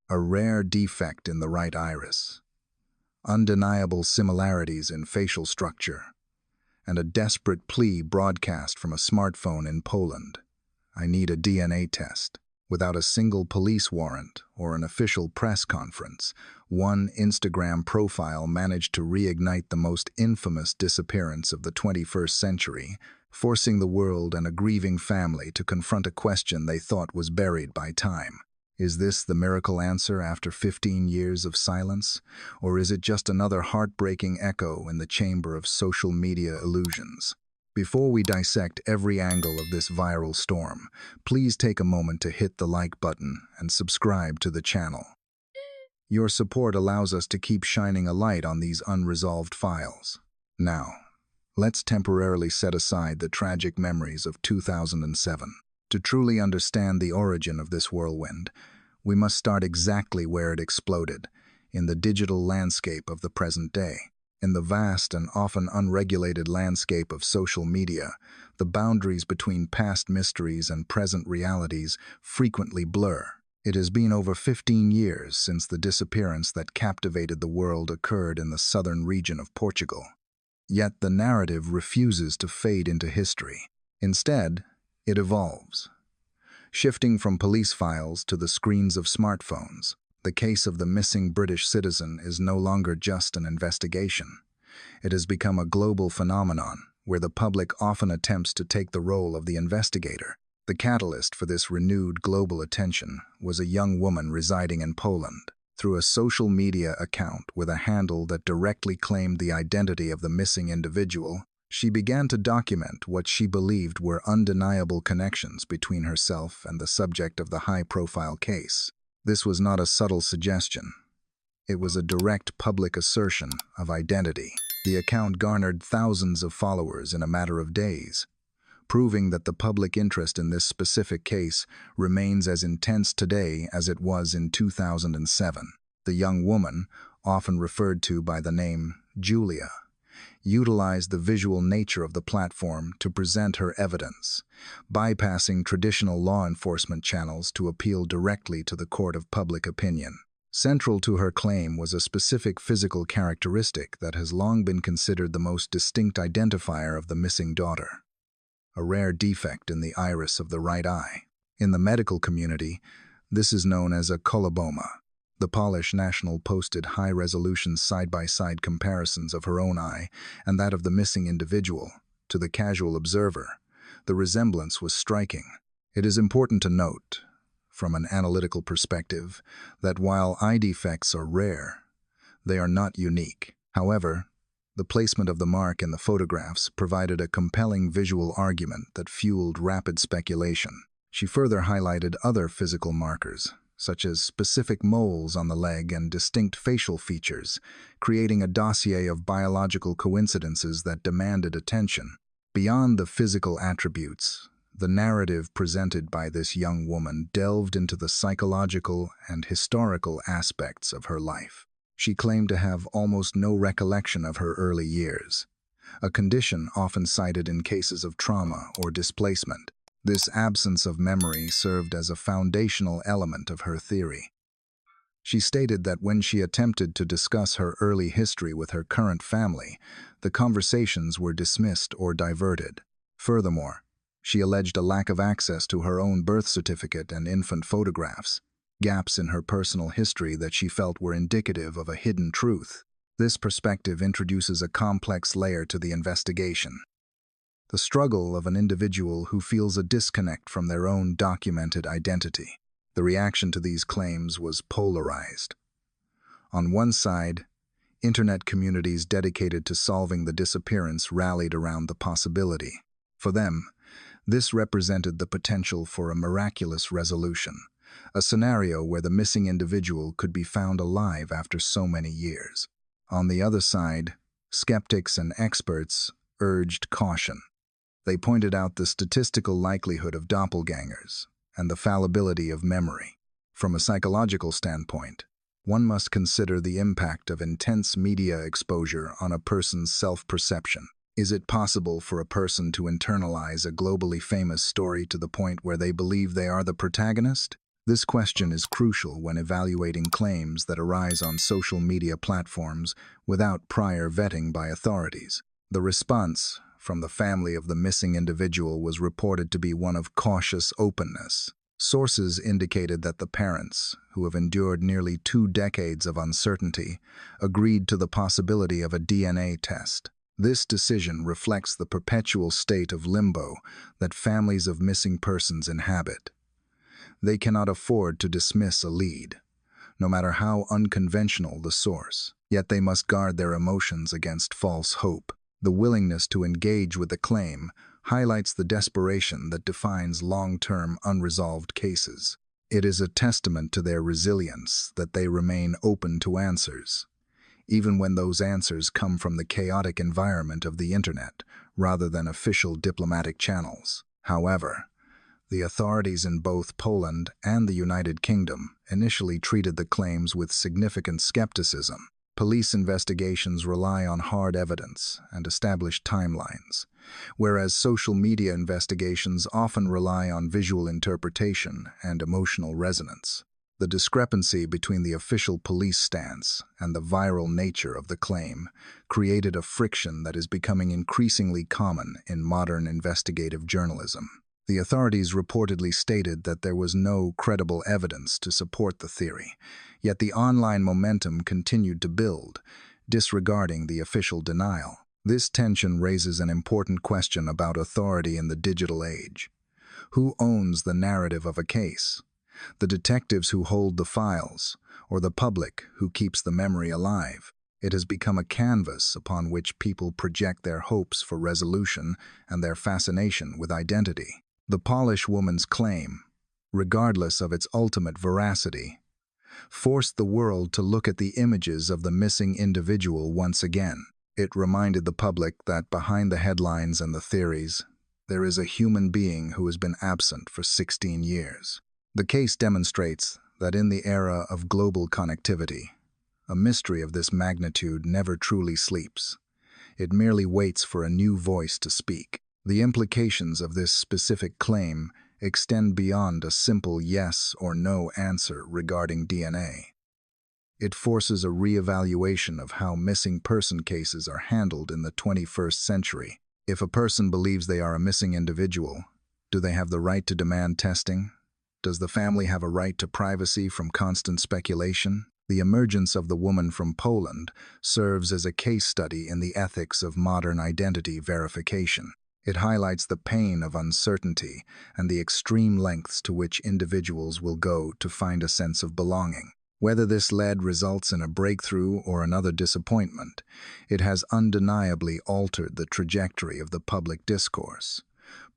a rare defect in the right iris, undeniable similarities in facial structure, and a desperate plea broadcast from a smartphone in Poland. I need a DNA test. Without a single police warrant or an official press conference, one Instagram profile managed to reignite the most infamous disappearance of the 21st century, forcing the world and a grieving family to confront a question they thought was buried by time. Is this the miracle answer after 15 years of silence? Or is it just another heartbreaking echo in the chamber of social media illusions? Before we dissect every angle of this viral storm, please take a moment to hit the like button and subscribe to the channel. Your support allows us to keep shining a light on these unresolved files. Now, let's temporarily set aside the tragic memories of 2007. To truly understand the origin of this whirlwind, we must start exactly where it exploded, in the digital landscape of the present day. In the vast and often unregulated landscape of social media, the boundaries between past mysteries and present realities frequently blur. It has been over 15 years since the disappearance that captivated the world occurred in the southern region of Portugal. Yet the narrative refuses to fade into history. Instead, it evolves. Shifting from police files to the screens of smartphones, the case of the missing British citizen is no longer just an investigation. It has become a global phenomenon where the public often attempts to take the role of the investigator. The catalyst for this renewed global attention was a young woman residing in Poland. Through a social media account with a handle that directly claimed the identity of the missing individual, she began to document what she believed were undeniable connections between herself and the subject of the high-profile case. This was not a subtle suggestion. It was a direct public assertion of identity. The account garnered thousands of followers in a matter of days, proving that the public interest in this specific case remains as intense today as it was in 2007. The young woman, often referred to by the name Julia, utilized the visual nature of the platform to present her evidence, bypassing traditional law enforcement channels to appeal directly to the court of public opinion. Central to her claim was a specific physical characteristic that has long been considered the most distinct identifier of the missing daughter: a rare defect in the iris of the right eye. In the medical community, this is known as a coloboma. The Polish national posted high-resolution side-by-side comparisons of her own eye and that of the missing individual. To the casual observer, the resemblance was striking. It is important to note, from an analytical perspective, that while eye defects are rare, they are not unique. However, the placement of the mark in the photographs provided a compelling visual argument that fueled rapid speculation. She further highlighted other physical markers, such as specific moles on the leg and distinct facial features, creating a dossier of biological coincidences that demanded attention. Beyond the physical attributes, the narrative presented by this young woman delved into the psychological and historical aspects of her life. She claimed to have almost no recollection of her early years, a condition often cited in cases of trauma or displacement. This absence of memory served as a foundational element of her theory. She stated that when she attempted to discuss her early history with her current family, the conversations were dismissed or diverted. Furthermore, she alleged a lack of access to her own birth certificate and infant photographs, gaps in her personal history that she felt were indicative of a hidden truth. This perspective introduces a complex layer to the investigation: the struggle of an individual who feels a disconnect from their own documented identity. The reaction to these claims was polarized. On one side, internet communities dedicated to solving the disappearance rallied around the possibility. For them, this represented the potential for a miraculous resolution, a scenario where the missing individual could be found alive after so many years. On the other side, skeptics and experts urged caution. They pointed out the statistical likelihood of doppelgangers and the fallibility of memory. From a psychological standpoint, one must consider the impact of intense media exposure on a person's self-perception. Is it possible for a person to internalize a globally famous story to the point where they believe they are the protagonist? This question is crucial when evaluating claims that arise on social media platforms without prior vetting by authorities. The response from the family of the missing individual was reported to be one of cautious openness. Sources indicated that the parents, who have endured nearly 2 decades of uncertainty, agreed to the possibility of a DNA test. This decision reflects the perpetual state of limbo that families of missing persons inhabit. They cannot afford to dismiss a lead, no matter how unconventional the source. Yet they must guard their emotions against false hope. The willingness to engage with the claim highlights the desperation that defines long-term unresolved cases. It is a testament to their resilience that they remain open to answers, even when those answers come from the chaotic environment of the internet rather than official diplomatic channels. However, the authorities in both Poland and the United Kingdom initially treated the claims with significant skepticism. Police investigations rely on hard evidence and established timelines, whereas social media investigations often rely on visual interpretation and emotional resonance. The discrepancy between the official police stance and the viral nature of the claim created a friction that is becoming increasingly common in modern investigative journalism. The authorities reportedly stated that there was no credible evidence to support the theory, yet the online momentum continued to build, disregarding the official denial. This tension raises an important question about authority in the digital age. Who owns the narrative of a case? The detectives who hold the files, or the public who keeps the memory alive? It has become a canvas upon which people project their hopes for resolution and their fascination with identity. The Polish woman's claim, regardless of its ultimate veracity, forced the world to look at the images of the missing individual once again. It reminded the public that behind the headlines and the theories, there is a human being who has been absent for 16 years. The case demonstrates that in the era of global connectivity, a mystery of this magnitude never truly sleeps. It merely waits for a new voice to speak. The implications of this specific claim extend beyond a simple yes or no answer regarding DNA. It forces a re-evaluation of how missing person cases are handled in the 21st century. If a person believes they are a missing individual, do they have the right to demand testing? Does the family have a right to privacy from constant speculation? The emergence of the woman from Poland serves as a case study in the ethics of modern identity verification. It highlights the pain of uncertainty and the extreme lengths to which individuals will go to find a sense of belonging. Whether this lead results in a breakthrough or another disappointment, it has undeniably altered the trajectory of the public discourse,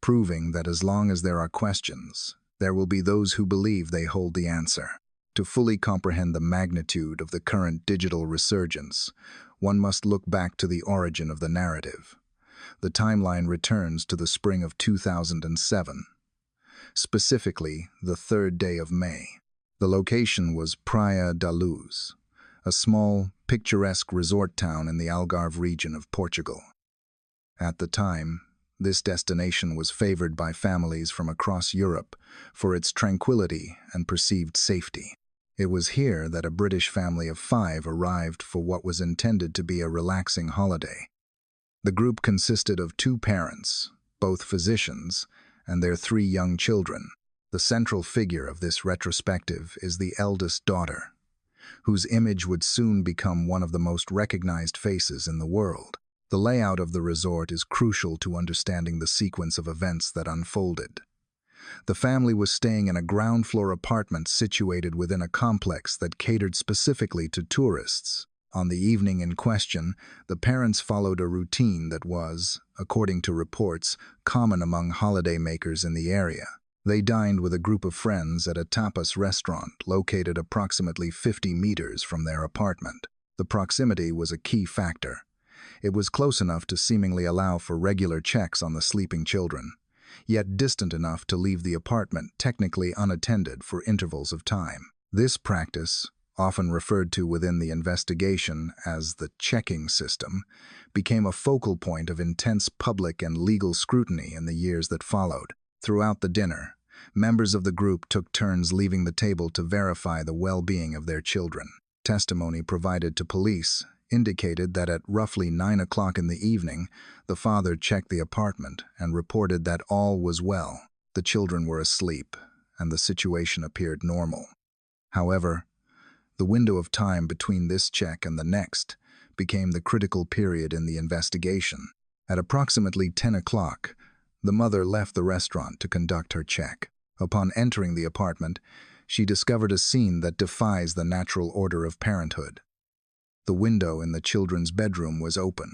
proving that as long as there are questions, there will be those who believe they hold the answer. To fully comprehend the magnitude of the current digital resurgence, one must look back to the origin of the narrative. The timeline returns to the spring of 2007, specifically the 3rd day of May. The location was Praia da Luz, a small, picturesque resort town in the Algarve region of Portugal. At the time, this destination was favored by families from across Europe for its tranquility and perceived safety. It was here that a British family of 5 arrived for what was intended to be a relaxing holiday. The group consisted of 2 parents, both physicians, and their 3 young children. The central figure of this retrospective is the eldest daughter, whose image would soon become one of the most recognized faces in the world. The layout of the resort is crucial to understanding the sequence of events that unfolded. The family was staying in a ground-floor apartment situated within a complex that catered specifically to tourists. On the evening in question, the parents followed a routine that was, according to reports, common among holidaymakers in the area. They dined with a group of friends at a tapas restaurant located approximately 50 meters from their apartment. The proximity was a key factor. It was close enough to seemingly allow for regular checks on the sleeping children, yet distant enough to leave the apartment technically unattended for intervals of time. This practice, often referred to within the investigation as the checking system, became a focal point of intense public and legal scrutiny in the years that followed. Throughout the dinner, Members of the group took turns leaving the table to verify the well-being of their children. Testimony provided to police indicated that at roughly 9 o'clock in the evening, the father checked the apartment and reported that all was well. The children were asleep, and the situation appeared normal. However, the window of time between this check and the next became the critical period in the investigation. At approximately 10 o'clock, the mother left the restaurant to conduct her check. Upon entering the apartment, she discovered a scene that defies the natural order of parenthood. The window in the children's bedroom was open.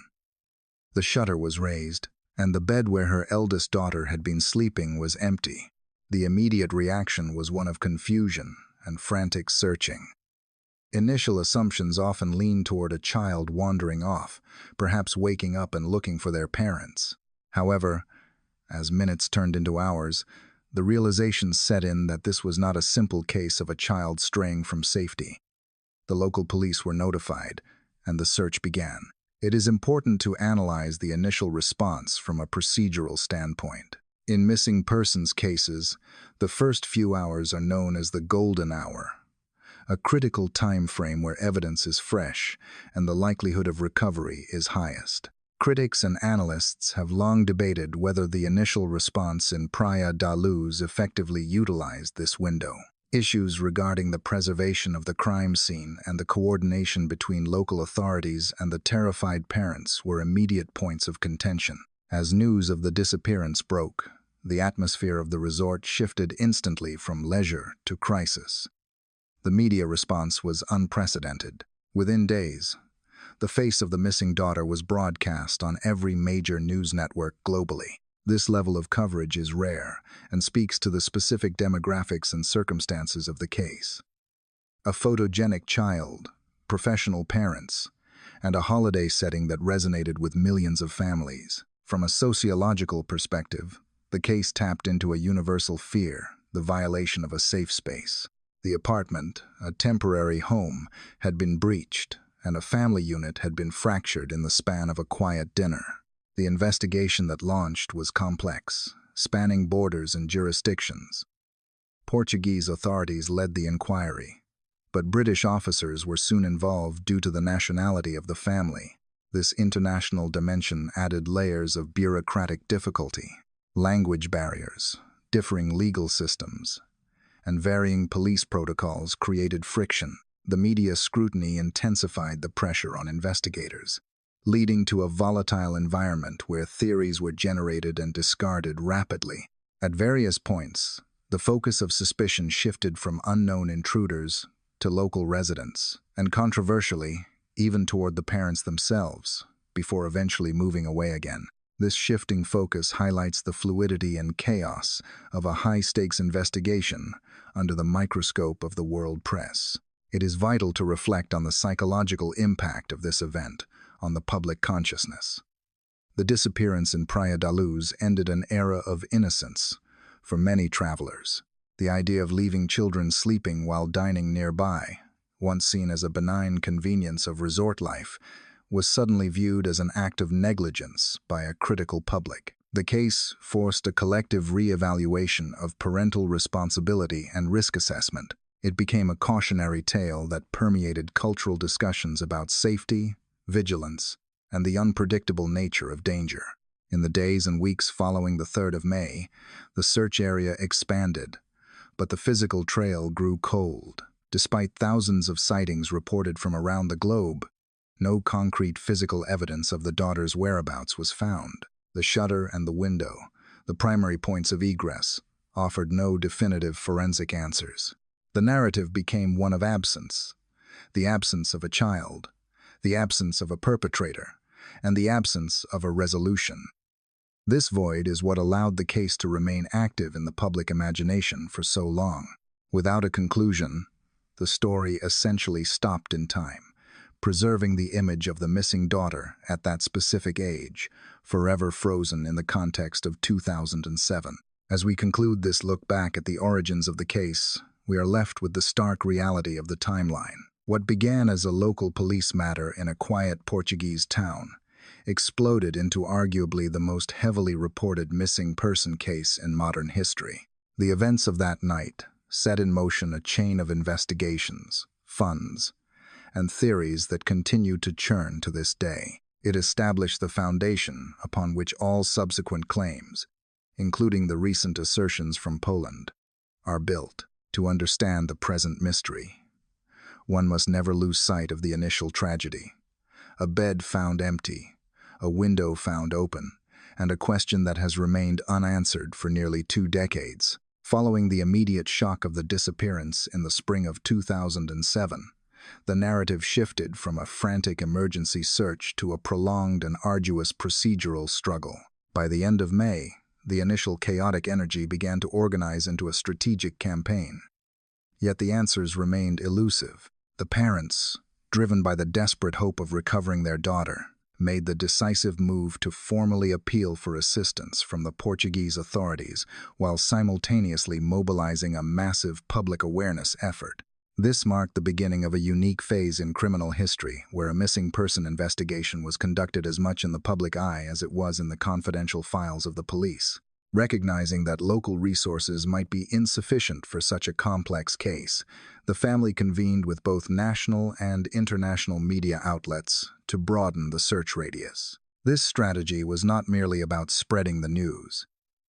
The shutter was raised, and the bed where her eldest daughter had been sleeping was empty. The immediate reaction was one of confusion and frantic searching. Initial assumptions often lean toward a child wandering off, perhaps waking up and looking for their parents. However, as minutes turned into hours, the realization set in that this was not a simple case of a child straying from safety. The local police were notified, and the search began. It is important to analyze the initial response from a procedural standpoint. In missing persons cases, the first few hours are known as the golden hour, a critical time frame where evidence is fresh and the likelihood of recovery is highest. Critics and analysts have long debated whether the initial response in Praia da Luz effectively utilized this window. Issues regarding the preservation of the crime scene and the coordination between local authorities and the terrified parents were immediate points of contention. As news of the disappearance broke, the atmosphere of the resort shifted instantly from leisure to crisis. The media response was unprecedented. Within days, the face of the missing daughter was broadcast on every major news network globally. This level of coverage is rare and speaks to the specific demographics and circumstances of the case. A photogenic child, professional parents, and a holiday setting that resonated with millions of families. From a sociological perspective, the case tapped into a universal fear, the violation of a safe space. The apartment, a temporary home, had been breached, and a family unit had been fractured in the span of a quiet dinner. The investigation that launched was complex, spanning borders and jurisdictions. Portuguese authorities led the inquiry, but British officers were soon involved due to the nationality of the family. This international dimension added layers of bureaucratic difficulty. Language barriers, differing legal systems, and varying police protocols created friction. The media scrutiny intensified the pressure on investigators, leading to a volatile environment where theories were generated and discarded rapidly. At various points, the focus of suspicion shifted from unknown intruders to local residents, and controversially, even toward the parents themselves, before eventually moving away again. This shifting focus highlights the fluidity and chaos of a high-stakes investigation under the microscope of the world press. It is vital to reflect on the psychological impact of this event on the public consciousness. The disappearance in Praia da Luz ended an era of innocence for many travelers. The idea of leaving children sleeping while dining nearby, once seen as a benign convenience of resort life, was suddenly viewed as an act of negligence by a critical public. The case forced a collective re-evaluation of parental responsibility and risk assessment. It became a cautionary tale that permeated cultural discussions about safety, vigilance, and the unpredictable nature of danger. In the days and weeks following the 3rd of May, the search area expanded, but the physical trail grew cold. Despite thousands of sightings reported from around the globe, no concrete physical evidence of the daughter's whereabouts was found. The shutter and the window, the primary points of egress, offered no definitive forensic answers. The narrative became one of absence, the absence of a child, the absence of a perpetrator, and the absence of a resolution. This void is what allowed the case to remain active in the public imagination for so long. Without a conclusion, the story essentially stopped in time, preserving the image of the missing daughter at that specific age, forever frozen in the context of 2007. As we conclude this look back at the origins of the case, we are left with the stark reality of the timeline. What began as a local police matter in a quiet Portuguese town exploded into arguably the most heavily reported missing person case in modern history. The events of that night set in motion a chain of investigations, funds, and theories that continue to churn to this day. It established the foundation upon which all subsequent claims, including the recent assertions from Poland, are built. To understand the present mystery, one must never lose sight of the initial tragedy. A bed found empty, a window found open, and a question that has remained unanswered for nearly 2 decades. Following the immediate shock of the disappearance in the spring of 2007, the narrative shifted from a frantic emergency search to a prolonged and arduous procedural struggle. By the end of May, the initial chaotic energy began to organize into a strategic campaign. Yet the answers remained elusive. The parents, driven by the desperate hope of recovering their daughter, made the decisive move to formally appeal for assistance from the Portuguese authorities while simultaneously mobilizing a massive public awareness effort. This marked the beginning of a unique phase in criminal history where a missing person investigation was conducted as much in the public eye as it was in the confidential files of the police. Recognizing that local resources might be insufficient for such a complex case, the family convened with both national and international media outlets to broaden the search radius. This strategy was not merely about spreading the news.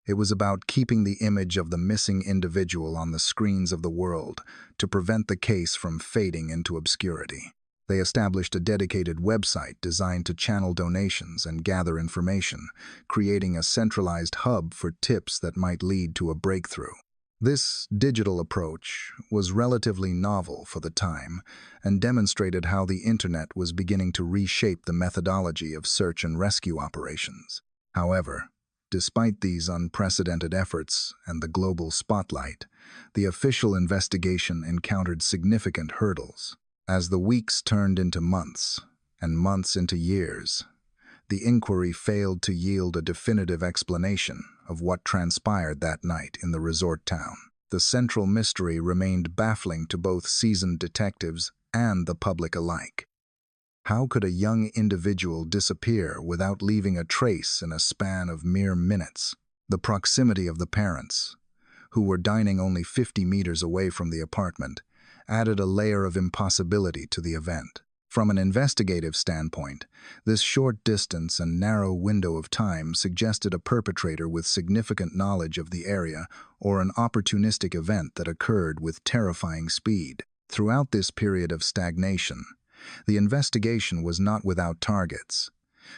It was about keeping the image of the missing individual on the screens of the world to prevent the case from fading into obscurity. They established a dedicated website designed to channel donations and gather information, creating a centralized hub for tips that might lead to a breakthrough. This digital approach was relatively novel for the time and demonstrated how the internet was beginning to reshape the methodology of search and rescue operations. However, despite these unprecedented efforts and the global spotlight, the official investigation encountered significant hurdles. As the weeks turned into months, and months into years, the inquiry failed to yield a definitive explanation of what transpired that night in the resort town. The central mystery remained baffling to both seasoned detectives and the public alike. How could a young individual disappear without leaving a trace in a span of mere minutes? The proximity of the parents, who were dining only 50 meters away from the apartment, added a layer of impossibility to the event. From an investigative standpoint, this short distance and narrow window of time suggested a perpetrator with significant knowledge of the area or an opportunistic event that occurred with terrifying speed. Throughout this period of stagnation, the investigation was not without targets.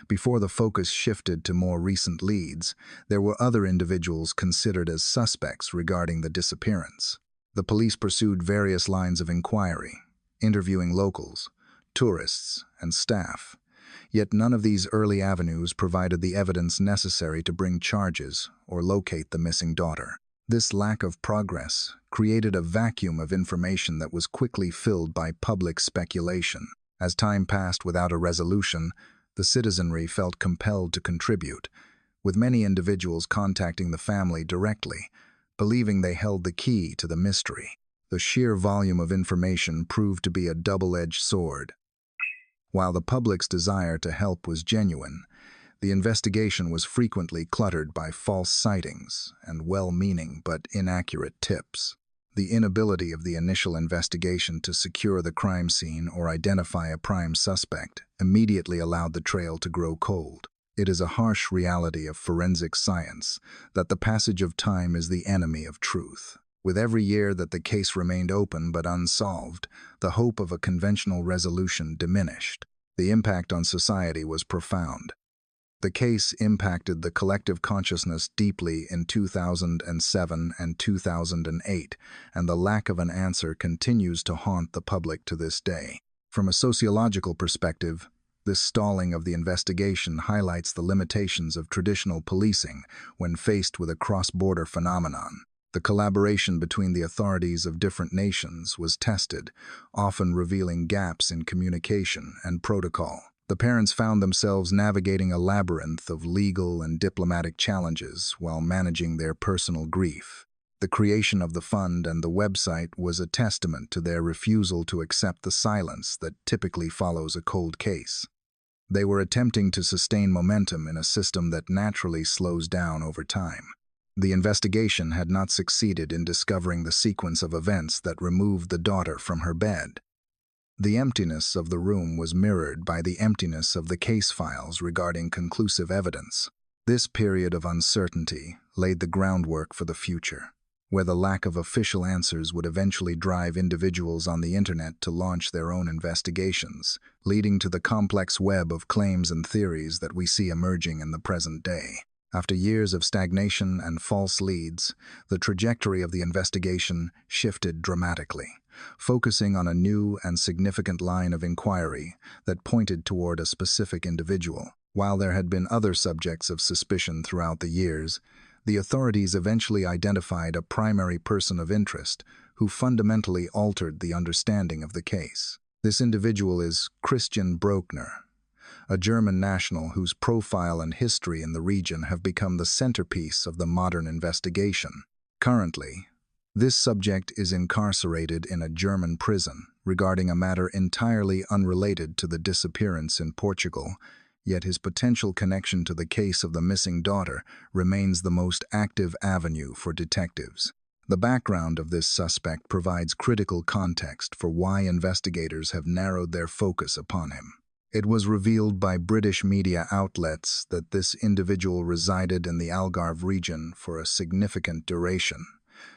Before the focus shifted to more recent leads, there were other individuals considered as suspects regarding the disappearance. The police pursued various lines of inquiry, interviewing locals, tourists, and staff. Yet none of these early avenues provided the evidence necessary to bring charges or locate the missing daughter. This lack of progress created a vacuum of information that was quickly filled by public speculation. As time passed without a resolution, the citizenry felt compelled to contribute, with many individuals contacting the family directly, believing they held the key to the mystery. The sheer volume of information proved to be a double-edged sword. While the public's desire to help was genuine, the investigation was frequently cluttered by false sightings and well-meaning but inaccurate tips. The inability of the initial investigation to secure the crime scene or identify a prime suspect immediately allowed the trail to grow cold. It is a harsh reality of forensic science that the passage of time is the enemy of truth. With every year that the case remained open but unsolved, the hope of a conventional resolution diminished. The impact on society was profound. The case impacted the collective consciousness deeply in 2007 and 2008, and the lack of an answer continues to haunt the public to this day. From a sociological perspective, this stalling of the investigation highlights the limitations of traditional policing when faced with a cross-border phenomenon. The collaboration between the authorities of different nations was tested, often revealing gaps in communication and protocol. The parents found themselves navigating a labyrinth of legal and diplomatic challenges while managing their personal grief. The creation of the fund and the website was a testament to their refusal to accept the silence that typically follows a cold case. They were attempting to sustain momentum in a system that naturally slows down over time. The investigation had not succeeded in discovering the sequence of events that removed the daughter from her bed. The emptiness of the room was mirrored by the emptiness of the case files regarding conclusive evidence. This period of uncertainty laid the groundwork for the future, where the lack of official answers would eventually drive individuals on the internet to launch their own investigations, leading to the complex web of claims and theories that we see emerging in the present day. After years of stagnation and false leads, the trajectory of the investigation shifted dramatically, focusing on a new and significant line of inquiry that pointed toward a specific individual. While there had been other subjects of suspicion throughout the years, the authorities eventually identified a primary person of interest who fundamentally altered the understanding of the case. This individual is Christian Bruckner, a German national whose profile and history in the region have become the centerpiece of the modern investigation. Currently, this subject is incarcerated in a German prison regarding a matter entirely unrelated to the disappearance in Portugal, yet his potential connection to the case of the missing daughter remains the most active avenue for detectives. The background of this suspect provides critical context for why investigators have narrowed their focus upon him. It was revealed by British media outlets that this individual resided in the Algarve region for a significant duration,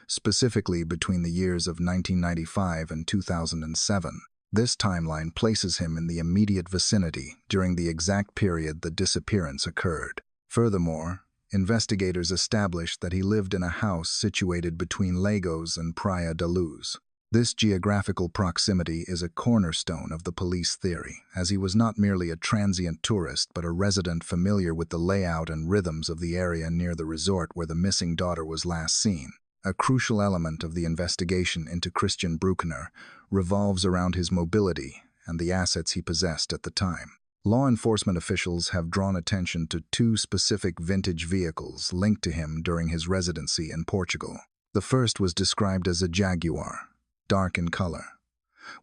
specifically between the years of 1995 and 2007. This timeline places him in the immediate vicinity during the exact period the disappearance occurred. Furthermore, investigators established that he lived in a house situated between Lagos and Praia da Luz. This geographical proximity is a cornerstone of the police theory, as he was not merely a transient tourist but a resident familiar with the layout and rhythms of the area near the resort where the missing daughter was last seen. A crucial element of the investigation into Christian Bruckner revolves around his mobility and the assets he possessed at the time. Law enforcement officials have drawn attention to two specific vintage vehicles linked to him during his residency in Portugal. The first was described as a Jaguar, dark in color,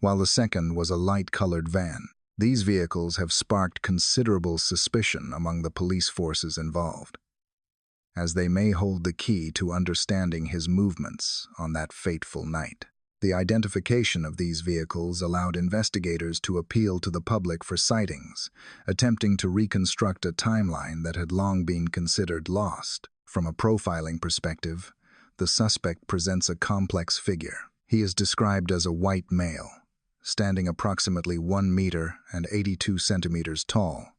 while the second was a light-colored van. These vehicles have sparked considerable suspicion among the police forces involved, as they may hold the key to understanding his movements on that fateful night. The identification of these vehicles allowed investigators to appeal to the public for sightings, attempting to reconstruct a timeline that had long been considered lost. From a profiling perspective, the suspect presents a complex figure. He is described as a white male, standing approximately 1 meter and 82 centimeters tall,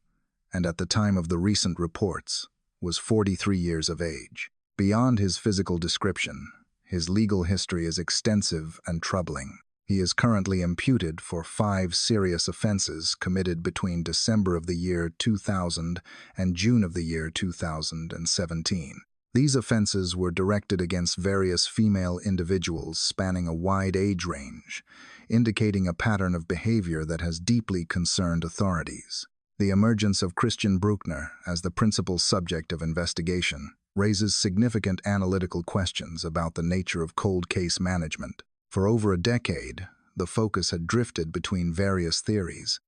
and at the time of the recent reports, was 43 years of age. Beyond his physical description, his legal history is extensive and troubling. He is currently imputed for 5 serious offenses committed between December of the year 2000 and June of the year 2017. These offenses were directed against various female individuals spanning a wide age range, indicating a pattern of behavior that has deeply concerned authorities. The emergence of Christian Bruckner as the principal subject of investigation raises significant analytical questions about the nature of cold case management. For over a decade, the focus had drifted between various theories.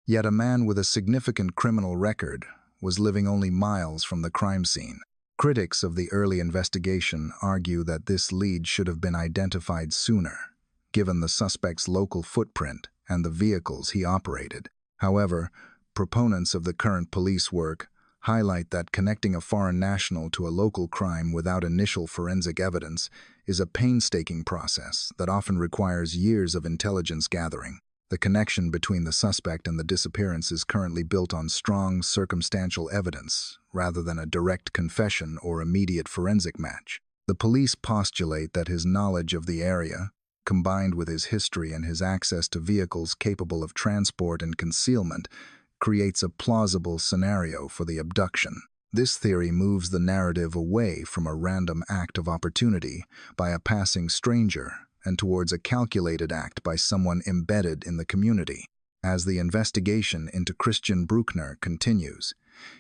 Yet a man with a significant criminal record was living only miles from the crime scene. Critics of the early investigation argue that this lead should have been identified sooner, given the suspect's local footprint and the vehicles he operated. However, proponents of the current police work highlight that connecting a foreign national to a local crime without initial forensic evidence is a painstaking process that often requires years of intelligence gathering. The connection between the suspect and the disappearance is currently built on strong circumstantial evidence, rather than a direct confession or immediate forensic match. The police postulate that his knowledge of the area, combined with his history and his access to vehicles capable of transport and concealment, creates a plausible scenario for the abduction. This theory moves the narrative away from a random act of opportunity by a passing stranger and towards a calculated act by someone embedded in the community. As the investigation into Christian Bruckner continues,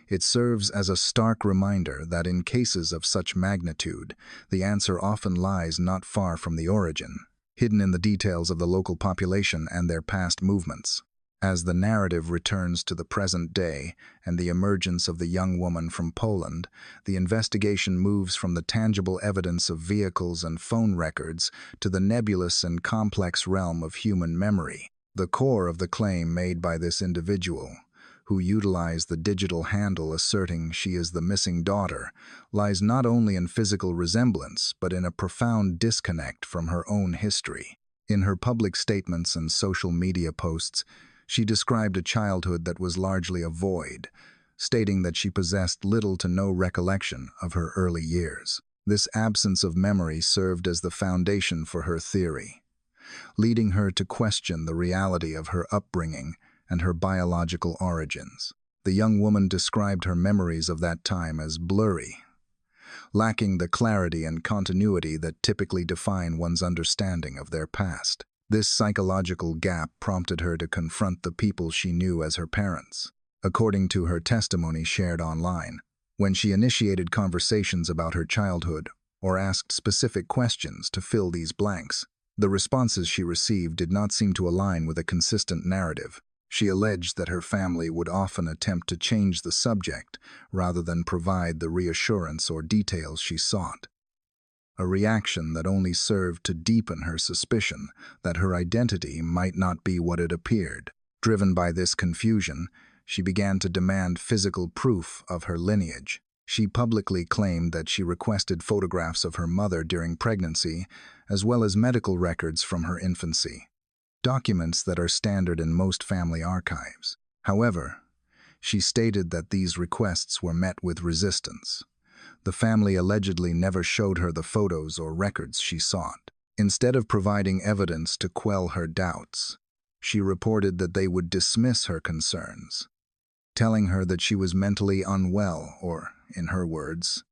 it serves as a stark reminder that in cases of such magnitude, the answer often lies not far from the origin, hidden in the details of the local population and their past movements. As the narrative returns to the present day and the emergence of the young woman from Poland, the investigation moves from the tangible evidence of vehicles and phone records to the nebulous and complex realm of human memory. The core of the claim made by this individual, who utilized the digital handle asserting she is the missing daughter, lies not only in physical resemblance but in a profound disconnect from her own history. In her public statements and social media posts, she described a childhood that was largely a void, stating that she possessed little to no recollection of her early years. This absence of memory served as the foundation for her theory, leading her to question the reality of her upbringing and her biological origins. The young woman described her memories of that time as blurry, lacking the clarity and continuity that typically define one's understanding of their past. This psychological gap prompted her to confront the people she knew as her parents. According to her testimony shared online, when she initiated conversations about her childhood or asked specific questions to fill these blanks, the responses she received did not seem to align with a consistent narrative. She alleged that her family would often attempt to change the subject rather than provide the reassurance or details she sought, a reaction that only served to deepen her suspicion that her identity might not be what it appeared. Driven by this confusion, she began to demand physical proof of her lineage. She publicly claimed that she requested photographs of her mother during pregnancy, as well as medical records from her infancy, documents that are standard in most family archives. However, she stated that these requests were met with resistance. The family allegedly never showed her the photos or records she sought. Instead of providing evidence to quell her doubts, she reported that they would dismiss her concerns, telling her that she was mentally unwell or, in her words,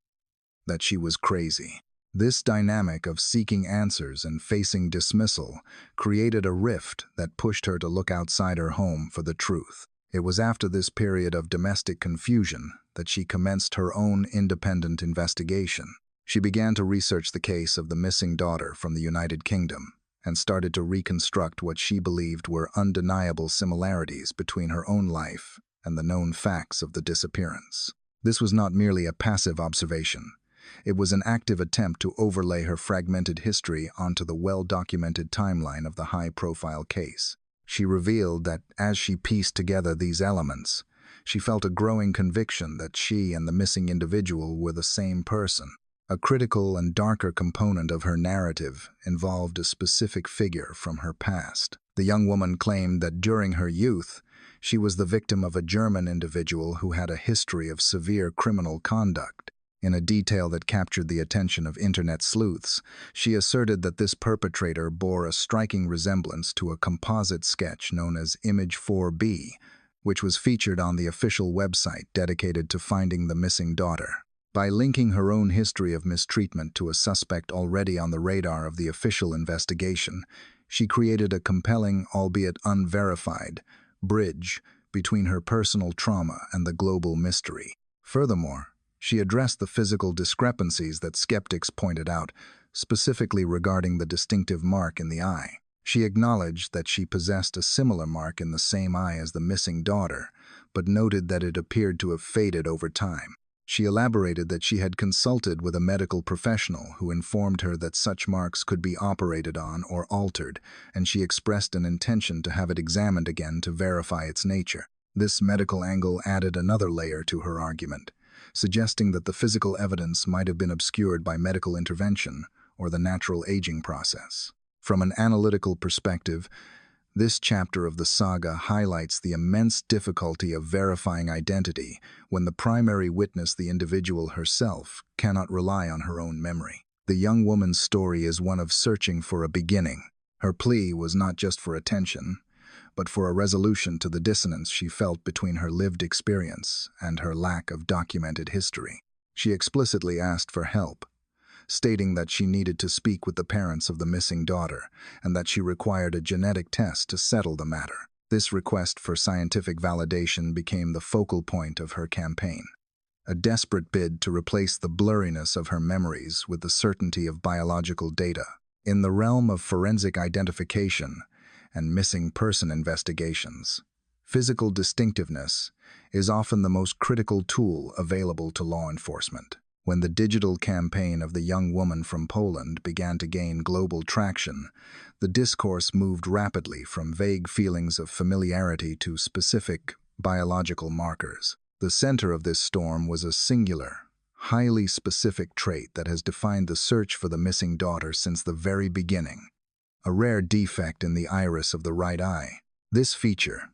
that she was crazy. This dynamic of seeking answers and facing dismissal created a rift that pushed her to look outside her home for the truth. It was after this period of domestic confusion that she commenced her own independent investigation. She began to research the case of the missing daughter from the United Kingdom and started to reconstruct what she believed were undeniable similarities between her own life and the known facts of the disappearance. This was not merely a passive observation. It was an active attempt to overlay her fragmented history onto the well-documented timeline of the high-profile case. She revealed that as she pieced together these elements, she felt a growing conviction that she and the missing individual were the same person. A critical and darker component of her narrative involved a specific figure from her past. The young woman claimed that during her youth, she was the victim of a German individual who had a history of severe criminal conduct. In a detail that captured the attention of internet sleuths, she asserted that this perpetrator bore a striking resemblance to a composite sketch known as Image 4B, which was featured on the official website dedicated to finding the missing daughter. By linking her own history of mistreatment to a suspect already on the radar of the official investigation, she created a compelling, albeit unverified, bridge between her personal trauma and the global mystery. Furthermore, she addressed the physical discrepancies that skeptics pointed out, specifically regarding the distinctive mark in the eye. She acknowledged that she possessed a similar mark in the same eye as the missing daughter, but noted that it appeared to have faded over time. She elaborated that she had consulted with a medical professional who informed her that such marks could be operated on or altered, and she expressed an intention to have it examined again to verify its nature. This medical angle added another layer to her argument, suggesting that the physical evidence might have been obscured by medical intervention or the natural aging process. From an analytical perspective, this chapter of the saga highlights the immense difficulty of verifying identity when the primary witness, the individual herself, cannot rely on her own memory. The young woman's story is one of searching for a beginning. Her plea was not just for attention, but for a resolution to the dissonance she felt between her lived experience and her lack of documented history. She explicitly asked for help, stating that she needed to speak with the parents of the missing daughter and that she required a genetic test to settle the matter. This request for scientific validation became the focal point of her campaign, a desperate bid to replace the blurriness of her memories with the certainty of biological data. In the realm of forensic identification and missing person investigations, Physical distinctiveness is often the most critical tool available to law enforcement. When the digital campaign of the young woman from Poland began to gain global traction, the discourse moved rapidly from vague feelings of familiarity to specific biological markers. The center of this storm was a singular, highly specific trait that has defined the search for the missing daughter since the very beginning: a rare defect in the iris of the right eye. This feature,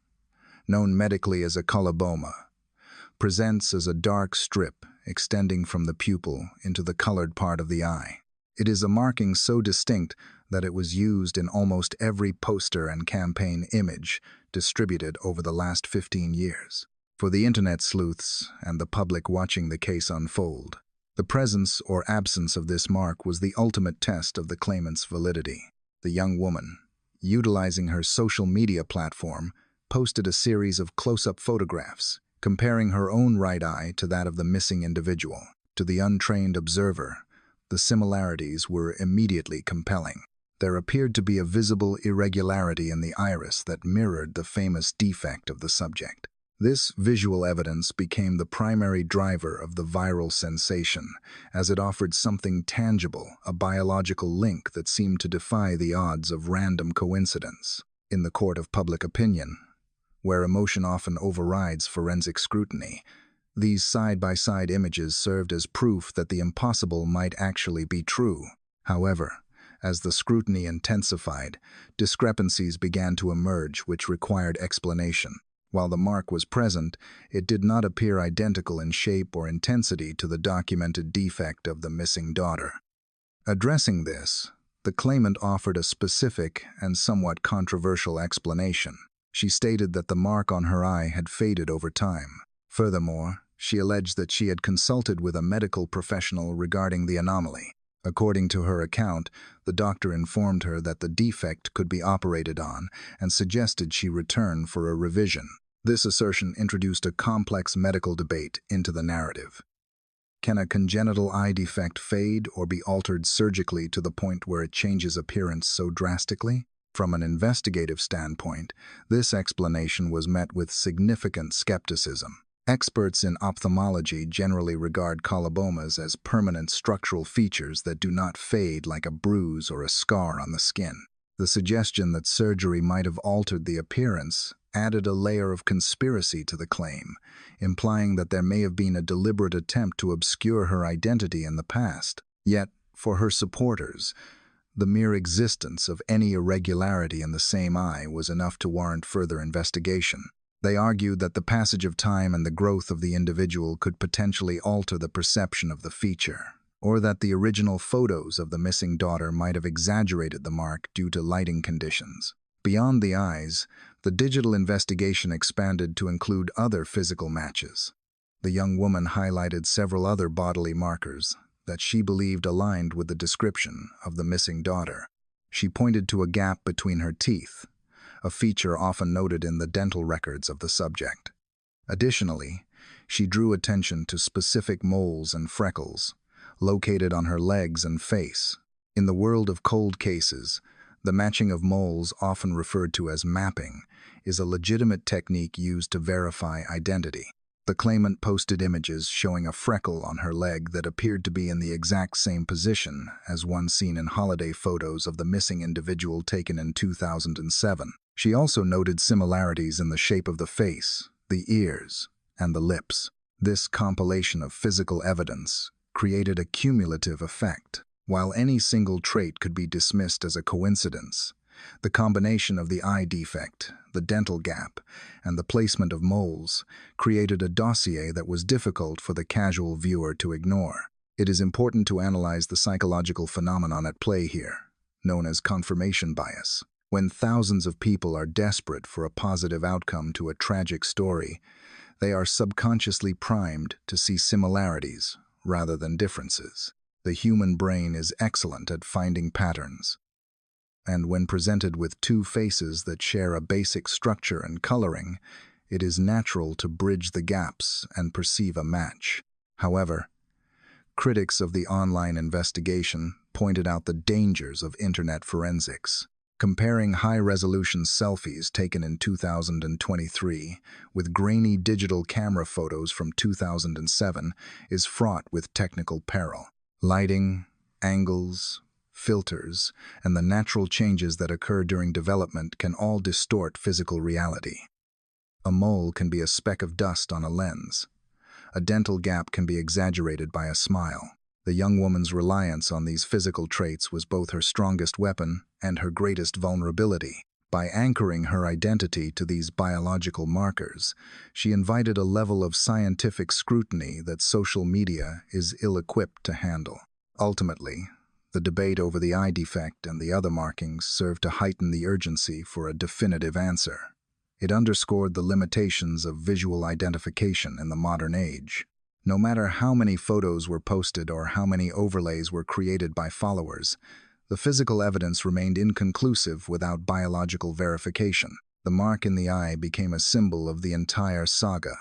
known medically as a coloboma, presents as a dark strip extending from the pupil into the colored part of the eye. It is a marking so distinct that it was used in almost every poster and campaign image distributed over the last 15 years. For the internet sleuths and the public watching the case unfold, the presence or absence of this mark was the ultimate test of the claimant's validity. The young woman, utilizing her social media platform, posted a series of close-up photographs, comparing her own right eye to that of the missing individual. To the untrained observer, the similarities were immediately compelling. There appeared to be a visible irregularity in the iris that mirrored the famous defect of the subject. This visual evidence became the primary driver of the viral sensation, as it offered something tangible, a biological link that seemed to defy the odds of random coincidence. In the court of public opinion, where emotion often overrides forensic scrutiny, these side-by-side images served as proof that the impossible might actually be true. However, as the scrutiny intensified, discrepancies began to emerge which required explanation. While the mark was present, it did not appear identical in shape or intensity to the documented defect of the missing daughter. Addressing this, the claimant offered a specific and somewhat controversial explanation. She stated that the mark on her eye had faded over time. Furthermore, she alleged that she had consulted with a medical professional regarding the anomaly. According to her account, the doctor informed her that the defect could be operated on and suggested she return for a revision. This assertion introduced a complex medical debate into the narrative. Can a congenital eye defect fade or be altered surgically to the point where it changes appearance so drastically? From an investigative standpoint, this explanation was met with significant skepticism. Experts in ophthalmology generally regard colobomas as permanent structural features that do not fade like a bruise or a scar on the skin. The suggestion that surgery might have altered the appearance added a layer of conspiracy to the claim, implying that there may have been a deliberate attempt to obscure her identity in the past. Yet, for her supporters, the mere existence of any irregularity in the same eye was enough to warrant further investigation. They argued that the passage of time and the growth of the individual could potentially alter the perception of the feature, or that the original photos of the missing daughter might have exaggerated the mark due to lighting conditions. Beyond the eyes, the digital investigation expanded to include other physical matches. The young woman highlighted several other bodily markers that she believed aligned with the description of the missing daughter. She pointed to a gap between her teeth, a feature often noted in the dental records of the subject. Additionally, she drew attention to specific moles and freckles located on her legs and face. In the world of cold cases, the matching of moles, often referred to as mapping, is a legitimate technique used to verify identity. The claimant posted images showing a freckle on her leg that appeared to be in the exact same position as one seen in holiday photos of the missing individual taken in 2007. She also noted similarities in the shape of the face, the ears, and the lips. This compilation of physical evidence created a cumulative effect. While any single trait could be dismissed as a coincidence, the combination of the eye defect, the dental gap, and the placement of moles created a dossier that was difficult for the casual viewer to ignore. It is important to analyze the psychological phenomenon at play here, known as confirmation bias. When thousands of people are desperate for a positive outcome to a tragic story, they are subconsciously primed to see similarities rather than differences. The human brain is excellent at finding patterns, and when presented with two faces that share a basic structure and coloring, it is natural to bridge the gaps and perceive a match. However, critics of the online investigation pointed out the dangers of internet forensics. Comparing high-resolution selfies taken in 2023 with grainy digital camera photos from 2007 is fraught with technical peril. Lighting, angles, filters, and the natural changes that occur during development can all distort physical reality. A mole can be a speck of dust on a lens. A dental gap can be exaggerated by a smile. The young woman's reliance on these physical traits was both her strongest weapon and her greatest vulnerability. By anchoring her identity to these biological markers, she invited a level of scientific scrutiny that social media is ill-equipped to handle. Ultimately, the debate over the eye defect and the other markings served to heighten the urgency for a definitive answer. It underscored the limitations of visual identification in the modern age. No matter how many photos were posted or how many overlays were created by followers, the physical evidence remained inconclusive without biological verification. The mark in the eye became a symbol of the entire saga.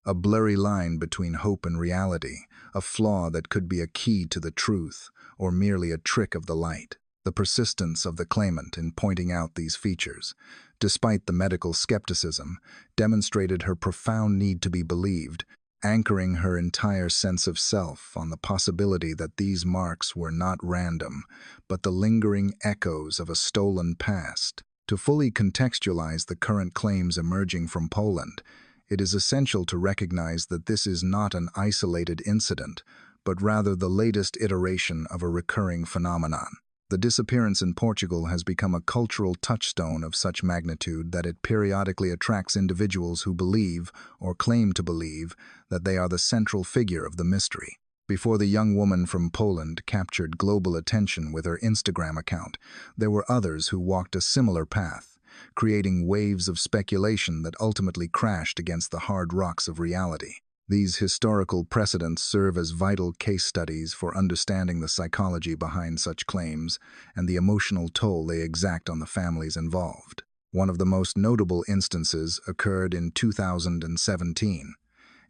A blurry line between hope and reality, a flaw that could be a key to the truth or merely a trick of the light. The persistence of the claimant in pointing out these features, despite the medical skepticism, demonstrated her profound need to be believed, anchoring her entire sense of self on the possibility that these marks were not random, but the lingering echoes of a stolen past. To fully contextualize the current claims emerging from Poland, it is essential to recognize that this is not an isolated incident, but rather the latest iteration of a recurring phenomenon. The disappearance in Portugal has become a cultural touchstone of such magnitude that it periodically attracts individuals who believe, or claim to believe, that they are the central figure of the mystery. Before the young woman from Poland captured global attention with her Instagram account, there were others who walked a similar path, creating waves of speculation that ultimately crashed against the hard rocks of reality. These historical precedents serve as vital case studies for understanding the psychology behind such claims and the emotional toll they exact on the families involved. One of the most notable instances occurred in 2017,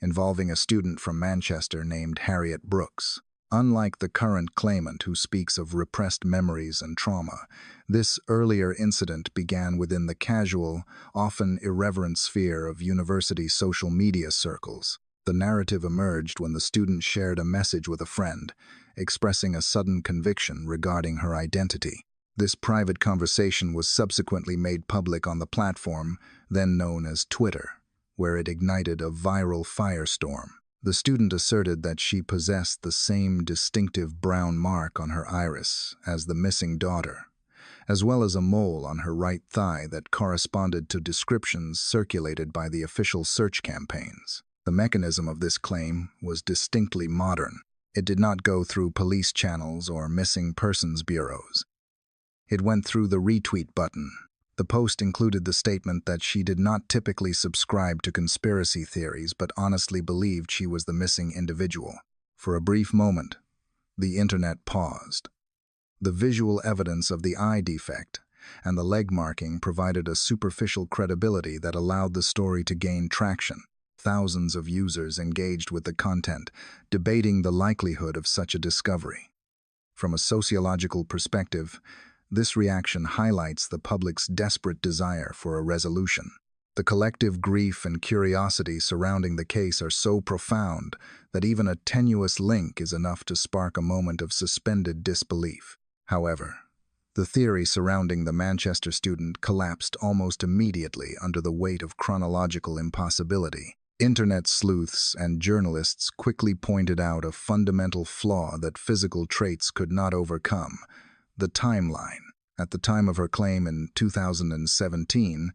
involving a student from Manchester named Harriet Brooks. Unlike the current claimant who speaks of repressed memories and trauma, this earlier incident began within the casual, often irreverent sphere of university social media circles. The narrative emerged when the student shared a message with a friend, expressing a sudden conviction regarding her identity. This private conversation was subsequently made public on the platform, then known as Twitter, where it ignited a viral firestorm. The student asserted that she possessed the same distinctive brown mark on her iris as the missing daughter, as well as a mole on her right thigh that corresponded to descriptions circulated by the official search campaigns. The mechanism of this claim was distinctly modern. It did not go through police channels or missing persons bureaus. It went through the retweet button. The post included the statement that she did not typically subscribe to conspiracy theories but honestly believed she was the missing individual. For a brief moment, the internet paused. The visual evidence of the eye defect and the leg marking provided a superficial credibility that allowed the story to gain traction. Thousands of users engaged with the content, debating the likelihood of such a discovery. From a sociological perspective, this reaction highlights the public's desperate desire for a resolution. The collective grief and curiosity surrounding the case are so profound that even a tenuous link is enough to spark a moment of suspended disbelief. However, the theory surrounding the Manchester student collapsed almost immediately under the weight of chronological impossibility. Internet sleuths and journalists quickly pointed out a fundamental flaw that physical traits could not overcome: the timeline. At the time of her claim in 2017,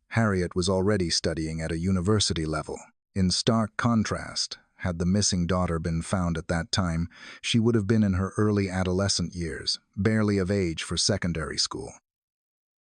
Harriet was already studying at a university level. In stark contrast, had the missing daughter been found at that time, she would have been in her early adolescent years, barely of age for secondary school.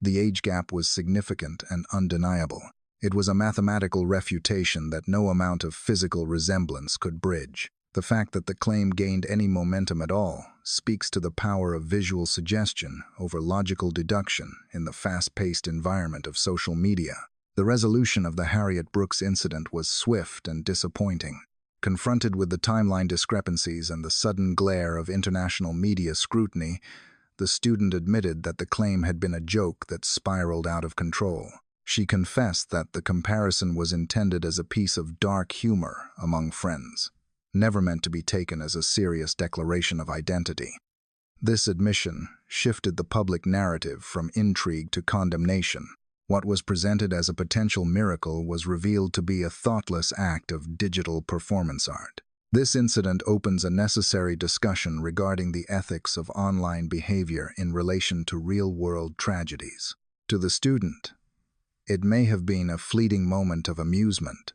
The age gap was significant and undeniable. It was a mathematical refutation that no amount of physical resemblance could bridge. The fact that the claim gained any momentum at all speaks to the power of visual suggestion over logical deduction in the fast-paced environment of social media. The resolution of the Harriet Brooks incident was swift and disappointing. Confronted with the timeline discrepancies and the sudden glare of international media scrutiny, the student admitted that the claim had been a joke that spiraled out of control. She confessed that the comparison was intended as a piece of dark humor among friends, never meant to be taken as a serious declaration of identity. This admission shifted the public narrative from intrigue to condemnation. What was presented as a potential miracle was revealed to be a thoughtless act of digital performance art. This incident opens a necessary discussion regarding the ethics of online behavior in relation to real-world tragedies. To the student, it may have been a fleeting moment of amusement,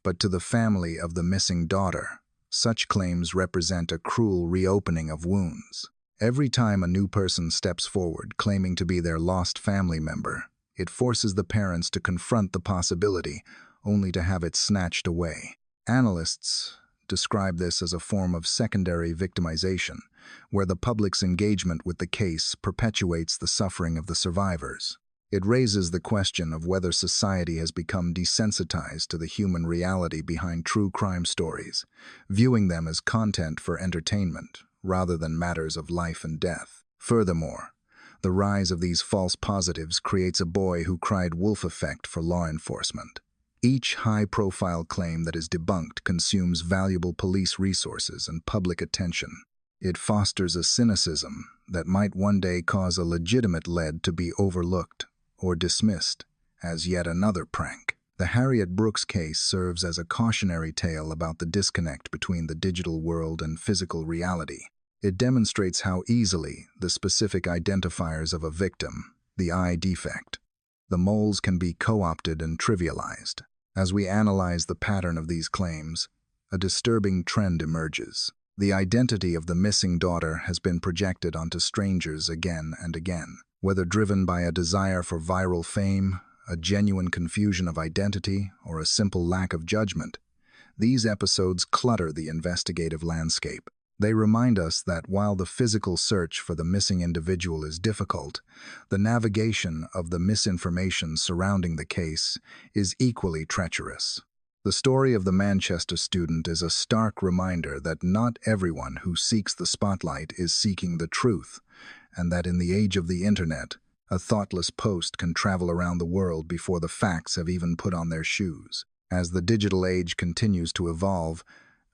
but to the family of the missing daughter, such claims represent a cruel reopening of wounds. Every time a new person steps forward claiming to be their lost family member, it forces the parents to confront the possibility, only to have it snatched away. Analysts describe this as a form of secondary victimization, where the public's engagement with the case perpetuates the suffering of the survivors. It raises the question of whether society has become desensitized to the human reality behind true crime stories, viewing them as content for entertainment rather than matters of life and death. Furthermore, the rise of these false positives creates a boy who cried wolf effect for law enforcement. Each high-profile claim that is debunked consumes valuable police resources and public attention. It fosters a cynicism that might one day cause a legitimate lead to be overlooked or dismissed as yet another prank. The Harriet Brooks case serves as a cautionary tale about the disconnect between the digital world and physical reality. It demonstrates how easily the specific identifiers of a victim, the eye defect, the moles, can be co-opted and trivialized. As we analyze the pattern of these claims, a disturbing trend emerges. The identity of the missing daughter has been projected onto strangers again and again. Whether driven by a desire for viral fame, a genuine confusion of identity, or a simple lack of judgment, these episodes clutter the investigative landscape. They remind us that while the physical search for the missing individual is difficult, the navigation of the misinformation surrounding the case is equally treacherous. The story of the Manchester student is a stark reminder that not everyone who seeks the spotlight is seeking the truth, and that in the age of the internet, a thoughtless post can travel around the world before the facts have even put on their shoes. As the digital age continues to evolve,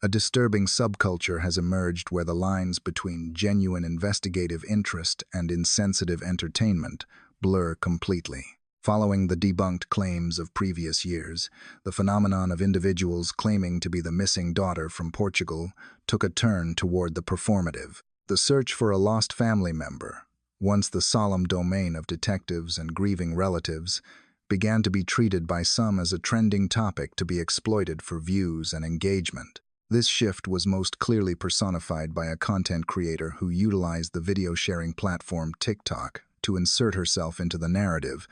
a disturbing subculture has emerged where the lines between genuine investigative interest and insensitive entertainment blur completely. Following the debunked claims of previous years, the phenomenon of individuals claiming to be the missing daughter from Portugal took a turn toward the performative. The search for a lost family member, once the solemn domain of detectives and grieving relatives, began to be treated by some as a trending topic to be exploited for views and engagement. This shift was most clearly personified by a content creator who utilized the video-sharing platform TikTok to insert herself into the narrative,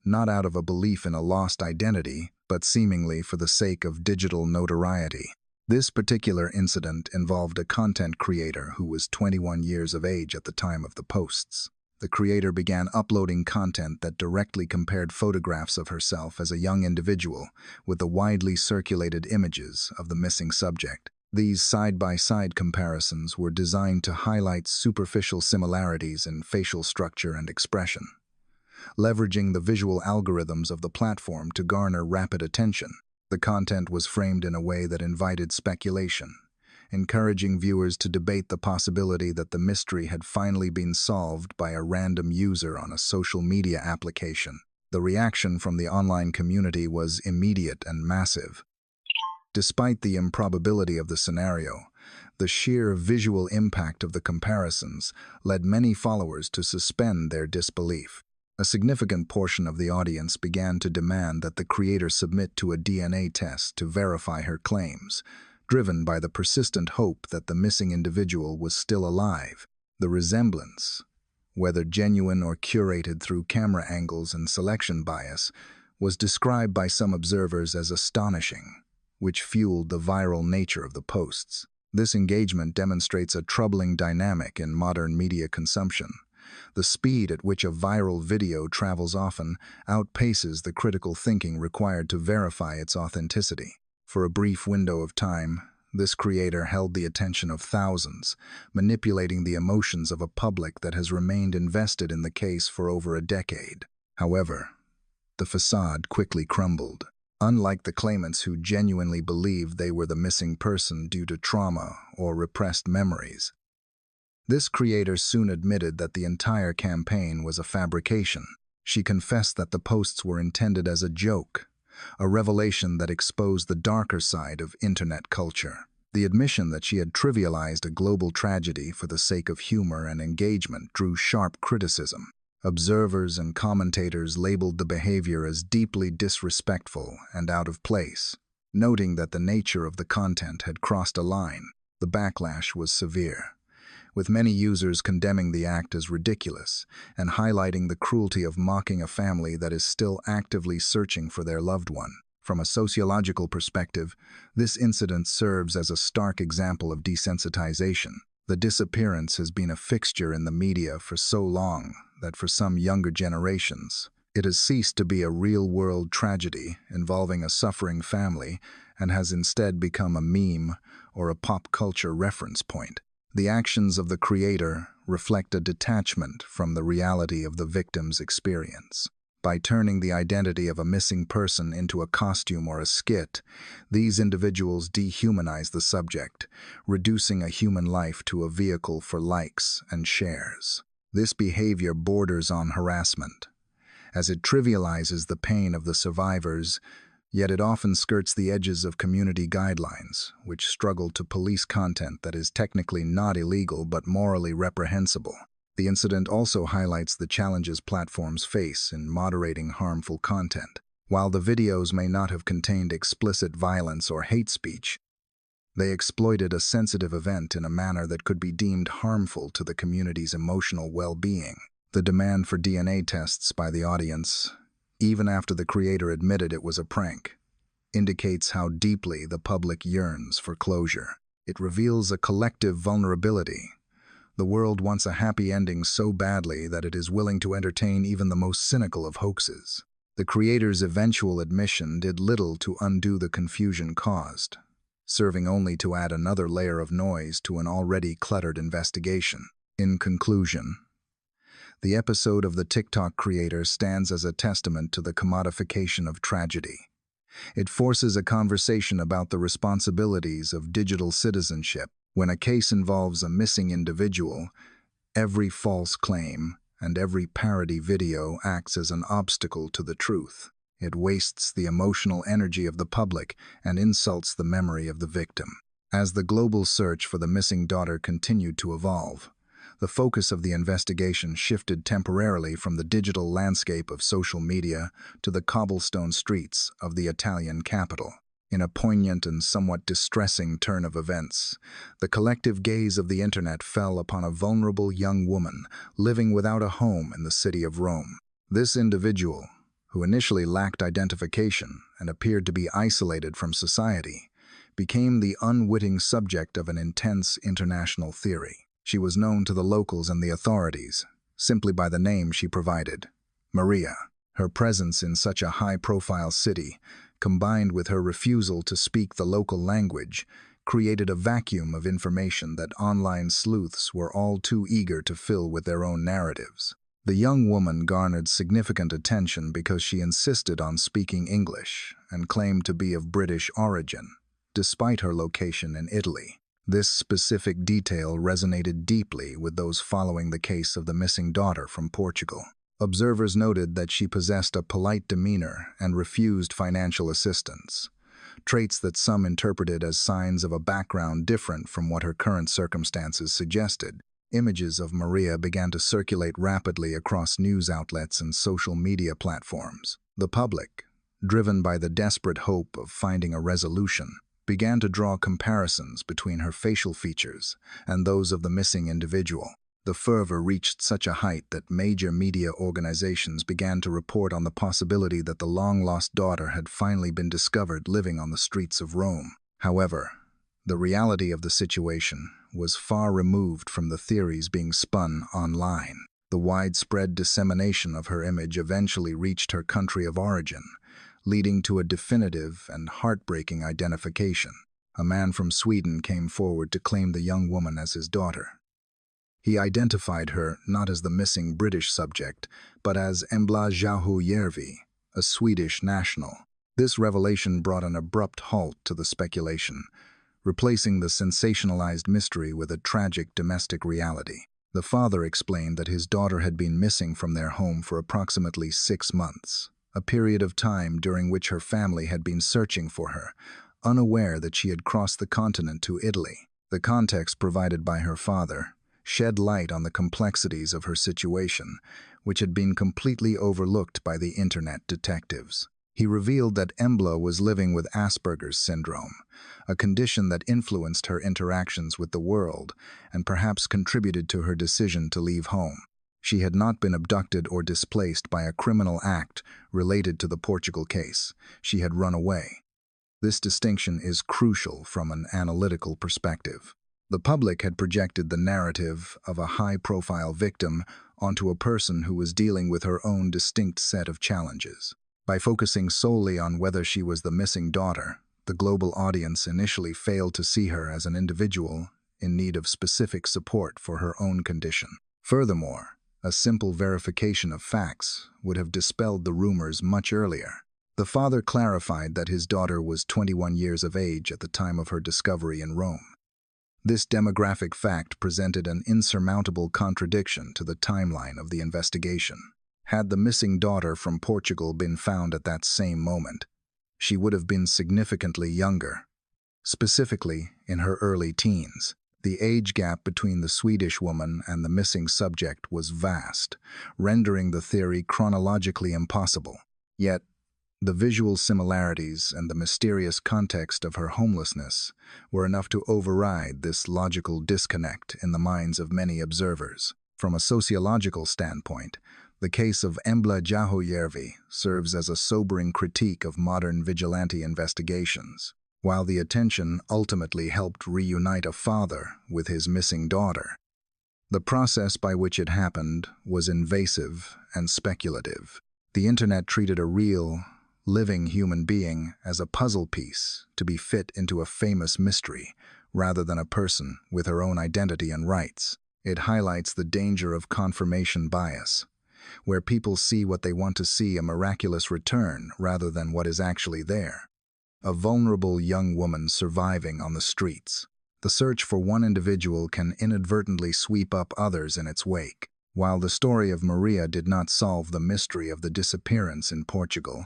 not out of a belief in a lost identity, but seemingly for the sake of digital notoriety. This particular incident involved a content creator who was 21 years of age at the time of the posts. The creator began uploading content that directly compared photographs of herself as a young individual with the widely circulated images of the missing subject. These side-by-side comparisons were designed to highlight superficial similarities in facial structure and expression, leveraging the visual algorithms of the platform to garner rapid attention. The content was framed in a way that invited speculation, encouraging viewers to debate the possibility that the mystery had finally been solved by a random user on a social media application. The reaction from the online community was immediate and massive. Despite the improbability of the scenario, the sheer visual impact of the comparisons led many followers to suspend their disbelief. A significant portion of the audience began to demand that the creator submit to a DNA test to verify her claims, driven by the persistent hope that the missing individual was still alive. The resemblance, whether genuine or curated through camera angles and selection bias, was described by some observers as astonishing, which fueled the viral nature of the posts. This engagement demonstrates a troubling dynamic in modern media consumption. The speed at which a viral video travels often outpaces the critical thinking required to verify its authenticity. For a brief window of time, this creator held the attention of thousands, manipulating the emotions of a public that has remained invested in the case for over a decade. However, the facade quickly crumbled. Unlike the claimants who genuinely believed they were the missing person due to trauma or repressed memories, this creator soon admitted that the entire campaign was a fabrication. She confessed that the posts were intended as a joke, a revelation that exposed the darker side of internet culture. The admission that she had trivialized a global tragedy for the sake of humor and engagement drew sharp criticism. Observers and commentators labeled the behavior as deeply disrespectful and out of place, noting that the nature of the content had crossed a line. The backlash was severe, with many users condemning the act as ridiculous and highlighting the cruelty of mocking a family that is still actively searching for their loved one. From a sociological perspective, this incident serves as a stark example of desensitization. The disappearance has been a fixture in the media for so long that for some younger generations, it has ceased to be a real-world tragedy involving a suffering family and has instead become a meme or a pop culture reference point. The actions of the creator reflect a detachment from the reality of the victim's experience. By turning the identity of a missing person into a costume or a skit, these individuals dehumanize the subject, reducing a human life to a vehicle for likes and shares. This behavior borders on harassment, as it trivializes the pain of the survivors, yet it often skirts the edges of community guidelines, which struggle to police content that is technically not illegal but morally reprehensible. The incident also highlights the challenges platforms face in moderating harmful content. While the videos may not have contained explicit violence or hate speech, they exploited a sensitive event in a manner that could be deemed harmful to the community's emotional well-being. The demand for DNA tests by the audience, even after the creator admitted it was a prank, indicates how deeply the public yearns for closure. It reveals a collective vulnerability. The world wants a happy ending so badly that it is willing to entertain even the most cynical of hoaxes. The creator's eventual admission did little to undo the confusion caused, serving only to add another layer of noise to an already cluttered investigation. In conclusion, the episode of the TikTok creator stands as a testament to the commodification of tragedy. It forces a conversation about the responsibilities of digital citizenship. When a case involves a missing individual, every false claim and every parody video acts as an obstacle to the truth. It wastes the emotional energy of the public and insults the memory of the victim. As the global search for the missing daughter continued to evolve, the focus of the investigation shifted temporarily from the digital landscape of social media to the cobblestone streets of the Italian capital. In a poignant and somewhat distressing turn of events, the collective gaze of the internet fell upon a vulnerable young woman living without a home in the city of Rome. This individual, who initially lacked identification and appeared to be isolated from society, became the unwitting subject of an intense international theory. She was known to the locals and the authorities simply by the name she provided, Maria. Her presence in such a high-profile city, combined with her refusal to speak the local language, created a vacuum of information that online sleuths were all too eager to fill with their own narratives. The young woman garnered significant attention because she insisted on speaking English and claimed to be of British origin, despite her location in Italy. This specific detail resonated deeply with those following the case of the missing daughter from Portugal. Observers noted that she possessed a polite demeanor and refused financial assistance, traits that some interpreted as signs of a background different from what her current circumstances suggested. Images of Maria began to circulate rapidly across news outlets and social media platforms. The public, driven by the desperate hope of finding a resolution, began to draw comparisons between her facial features and those of the missing individual. The fervor reached such a height that major media organizations began to report on the possibility that the long-lost daughter had finally been discovered living on the streets of Rome. However, the reality of the situation was far removed from the theories being spun online. The widespread dissemination of her image eventually reached her country of origin, leading to a definitive and heartbreaking identification. a man from Sweden came forward to claim the young woman as his daughter. He identified her not as the missing British subject, but as Embla Järvi, a Swedish national. This revelation brought an abrupt halt to the speculation, replacing the sensationalized mystery with a tragic domestic reality. The father explained that his daughter had been missing from their home for approximately 6 months, a period of time during which her family had been searching for her, unaware that she had crossed the continent to Italy. The context provided by her father shed light on the complexities of her situation, which had been completely overlooked by the internet detectives. He revealed that Embla was living with Asperger's syndrome, a condition that influenced her interactions with the world and perhaps contributed to her decision to leave home. She had not been abducted or displaced by a criminal act related to the Portugal case. She had run away. This distinction is crucial from an analytical perspective. The public had projected the narrative of a high-profile victim onto a person who was dealing with her own distinct set of challenges. By focusing solely on whether she was the missing daughter, the global audience initially failed to see her as an individual in need of specific support for her own condition. Furthermore, a simple verification of facts would have dispelled the rumors much earlier. The father clarified that his daughter was 21 years of age at the time of her discovery in Rome. This demographic fact presented an insurmountable contradiction to the timeline of the investigation. Had the missing daughter from Portugal been found at that same moment, she would have been significantly younger, specifically in her early teens. The age gap between the Swedish woman and the missing subject was vast, rendering the theory chronologically impossible. Yet, the visual similarities and the mysterious context of her homelessness were enough to override this logical disconnect in the minds of many observers. From a sociological standpoint, the case of Embla Järvi serves as a sobering critique of modern vigilante investigations. While the attention ultimately helped reunite a father with his missing daughter, the process by which it happened was invasive and speculative. The internet treated a real, living human being as a puzzle piece to be fit into a famous mystery, rather than a person with her own identity and rights. It highlights the danger of confirmation bias, where people see what they want to see, a miraculous return rather than what is actually there. A vulnerable young woman surviving on the streets. The search for one individual can inadvertently sweep up others in its wake. While the story of Maria did not solve the mystery of the disappearance in Portugal,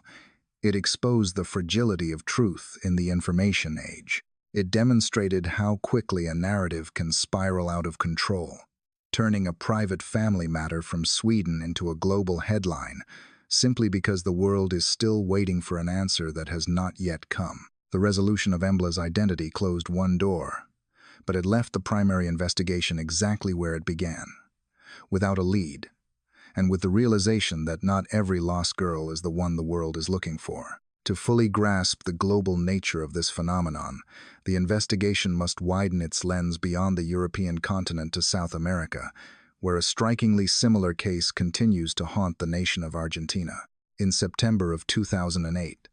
it exposed the fragility of truth in the information age. It demonstrated how quickly a narrative can spiral out of control, turning a private family matter from Sweden into a global headline, simply because the world is still waiting for an answer that has not yet come. The resolution of Embla's identity closed one door, but it left the primary investigation exactly where it began, without a lead, and with the realization that not every lost girl is the one the world is looking for. To fully grasp the global nature of this phenomenon, the investigation must widen its lens beyond the European continent to South America, where a strikingly similar case continues to haunt the nation of Argentina. In September of 2008,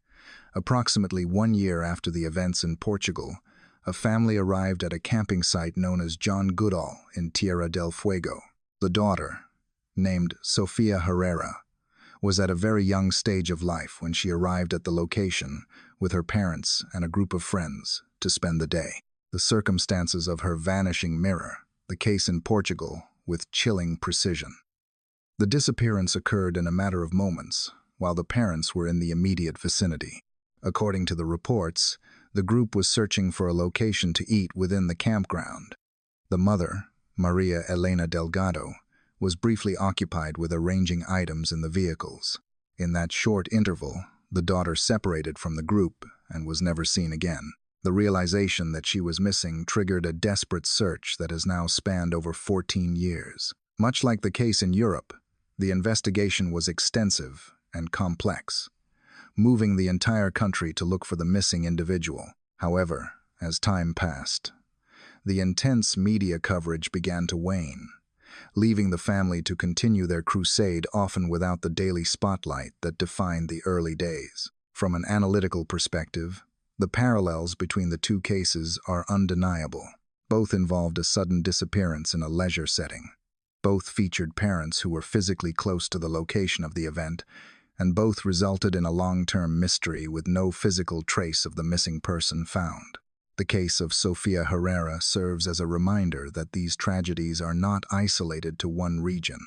approximately 1 year after the events in Portugal, a family arrived at a camping site known as John Goodall in Tierra del Fuego. The daughter, named Sofia Herrera, was at a very young stage of life when she arrived at the location with her parents and a group of friends to spend the day. The circumstances of her vanishing mirror the case in Portugal with chilling precision. The disappearance occurred in a matter of moments, while the parents were in the immediate vicinity. According to the reports, the group was searching for a location to eat within the campground. The mother, Maria Elena Delgado, was briefly occupied with arranging items in the vehicles. In that short interval, the daughter separated from the group and was never seen again. The realization that she was missing triggered a desperate search that has now spanned over 14 years. Much like the case in Europe, the investigation was extensive and complex, moving the entire country to look for the missing individual. However, as time passed, the intense media coverage began to wane, leaving the family to continue their crusade, often without the daily spotlight that defined the early days. From an analytical perspective, The parallels between the two cases are undeniable. Both involved a sudden disappearance in a leisure setting. Both featured parents who were physically close to the location of the event, and both resulted in a long-term mystery with no physical trace of the missing person found. The case of Sofia Herrera serves as a reminder that these tragedies are not isolated to one region.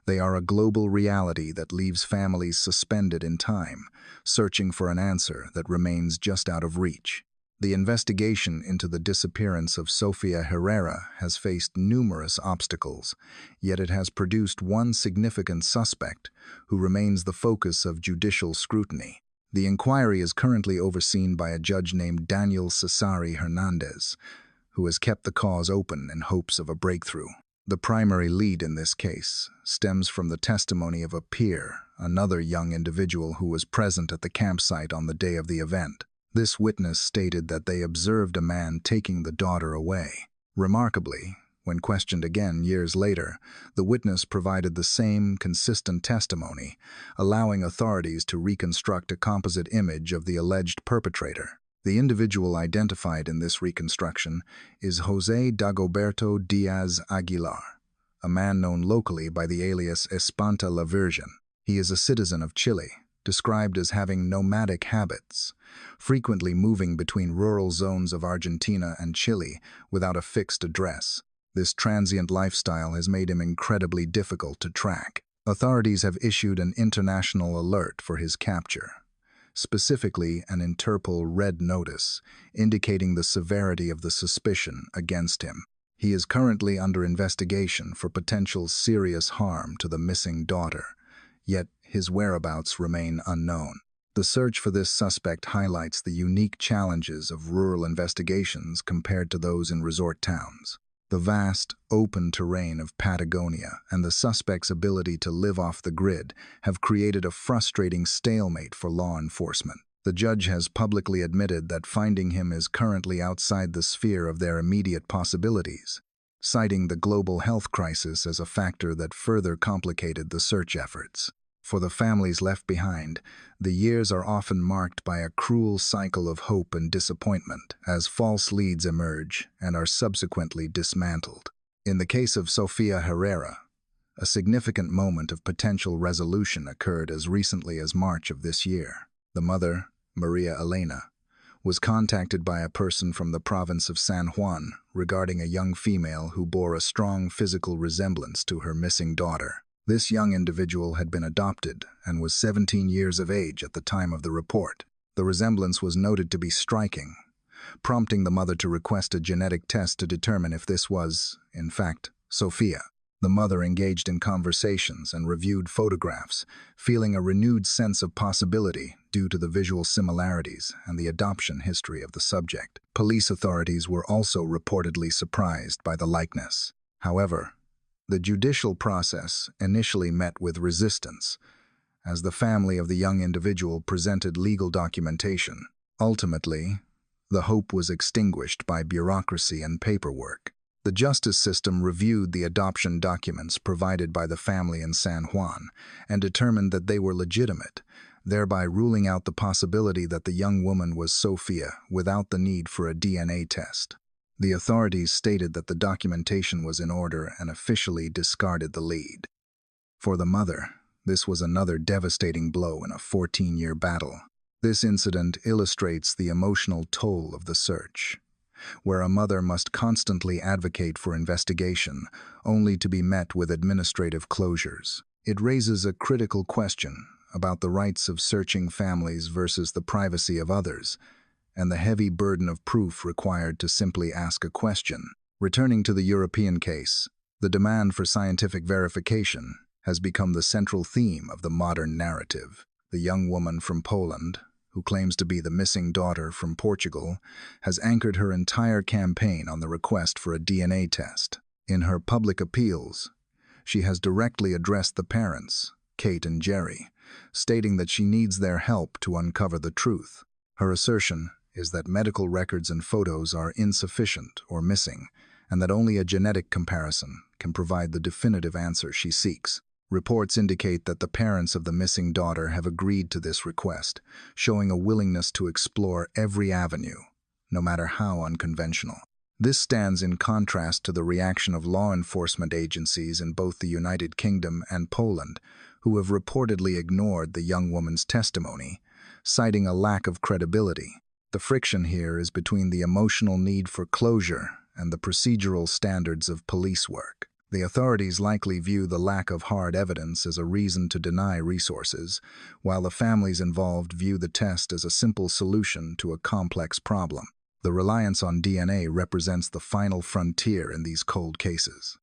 They are a global reality that leaves families suspended in time, searching for an answer that remains just out of reach. The investigation into the disappearance of Sofia Herrera has faced numerous obstacles, yet it has produced one significant suspect who remains the focus of judicial scrutiny. The inquiry is currently overseen by a judge named Daniel Cesare Hernandez, who has kept the cause open in hopes of a breakthrough. The primary lead in this case stems from the testimony of a peer, another young individual who was present at the campsite on the day of the event. This witness stated that they observed a man taking the daughter away. Remarkably, when questioned again years later, the witness provided the same consistent testimony, allowing authorities to reconstruct a composite image of the alleged perpetrator. The individual identified in this reconstruction is José Dagoberto Diaz Aguilar, a man known locally by the alias Espanta la Virgen. He is a citizen of Chile, described as having nomadic habits, frequently moving between rural zones of Argentina and Chile without a fixed address. This transient lifestyle has made him incredibly difficult to track. Authorities have issued an international alert for his capture, specifically an Interpol Red Notice, indicating the severity of the suspicion against him. He is currently under investigation for potential serious harm to the missing daughter, yet his whereabouts remain unknown. The search for this suspect highlights the unique challenges of rural investigations compared to those in resort towns. The vast, open terrain of Patagonia and the suspect's ability to live off the grid have created a frustrating stalemate for law enforcement. The judge has publicly admitted that finding him is currently outside the sphere of their immediate possibilities, citing the global health crisis as a factor that further complicated the search efforts. For the families left behind, the years are often marked by a cruel cycle of hope and disappointment as false leads emerge and are subsequently dismantled. In the case of Sofia Herrera, a significant moment of potential resolution occurred as recently as March of this year. The mother, Maria Elena, was contacted by a person from the province of San Juan regarding a young female who bore a strong physical resemblance to her missing daughter. This young individual had been adopted and was 17 years of age at the time of the report. The resemblance was noted to be striking, prompting the mother to request a genetic test to determine if this was, in fact, Sofia. The mother engaged in conversations and reviewed photographs, feeling a renewed sense of possibility due to the visual similarities and the adoption history of the subject. Police authorities were also reportedly surprised by the likeness. However, the judicial process initially met with resistance, as the family of the young individual presented legal documentation. Ultimately, the hope was extinguished by bureaucracy and paperwork. The justice system reviewed the adoption documents provided by the family in San Juan and determined that they were legitimate, thereby ruling out the possibility that the young woman was Sofia without the need for a DNA test. The authorities stated that the documentation was in order and officially discarded the lead. For the mother, this was another devastating blow in a 14-year battle. This incident illustrates the emotional toll of the search, where a mother must constantly advocate for investigation, only to be met with administrative closures. It raises a critical question about the rights of searching families versus the privacy of others, and the heavy burden of proof required to simply ask a question. Returning to the European case, the demand for scientific verification has become the central theme of the modern narrative. The young woman from Poland, who claims to be the missing daughter from Portugal, has anchored her entire campaign on the request for a DNA test. In her public appeals, she has directly addressed the parents, Kate and Jerry, stating that she needs their help to uncover the truth. Her assertion is that medical records and photos are insufficient or missing, and that only a genetic comparison can provide the definitive answer she seeks. Reports indicate that the parents of the missing daughter have agreed to this request, showing a willingness to explore every avenue, no matter how unconventional. This stands in contrast to the reaction of law enforcement agencies in both the United Kingdom and Poland, who have reportedly ignored the young woman's testimony, citing a lack of credibility. The friction here is between the emotional need for closure and the procedural standards of police work. The authorities likely view the lack of hard evidence as a reason to deny resources, while the families involved view the test as a simple solution to a complex problem. The reliance on DNA represents the final frontier in these cold cases.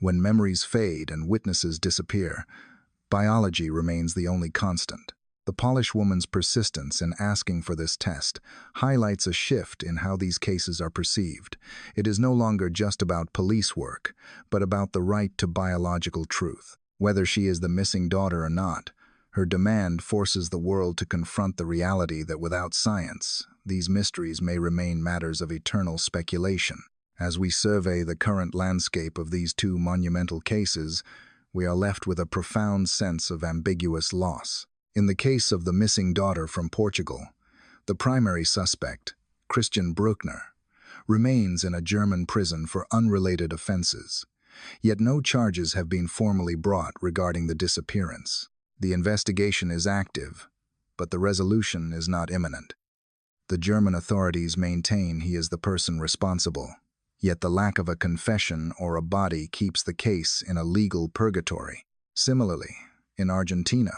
When memories fade and witnesses disappear, biology remains the only constant. The Polish woman's persistence in asking for this test highlights a shift in how these cases are perceived. It is no longer just about police work, but about the right to biological truth. Whether she is the missing daughter or not, her demand forces the world to confront the reality that without science, these mysteries may remain matters of eternal speculation. As we survey the current landscape of these two monumental cases, we are left with a profound sense of ambiguous loss. In the case of the missing daughter from Portugal, the primary suspect, Christian Bruckner, remains in a German prison for unrelated offenses, yet no charges have been formally brought regarding the disappearance. The investigation is active, but the resolution is not imminent. The German authorities maintain he is the person responsible, yet the lack of a confession or a body keeps the case in a legal purgatory. Similarly, in Argentina,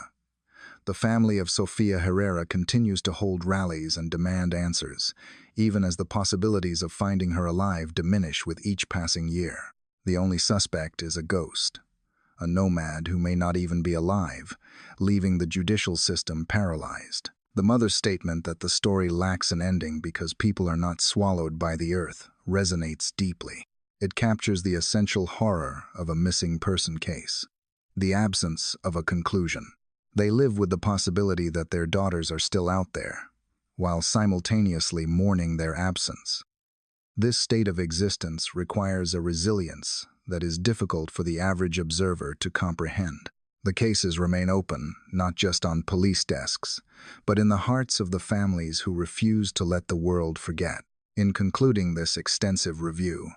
the family of Sofia Herrera continues to hold rallies and demand answers, even as the possibilities of finding her alive diminish with each passing year. The only suspect is a ghost, a nomad who may not even be alive, leaving the judicial system paralyzed. The mother's statement that the story lacks an ending because people are not swallowed by the earth resonates deeply. It captures the essential horror of a missing person case, the absence of a conclusion. They live with the possibility that their daughters are still out there, while simultaneously mourning their absence. This state of existence requires a resilience that is difficult for the average observer to comprehend. The cases remain open, not just on police desks, but in the hearts of the families who refuse to let the world forget. In concluding this extensive review,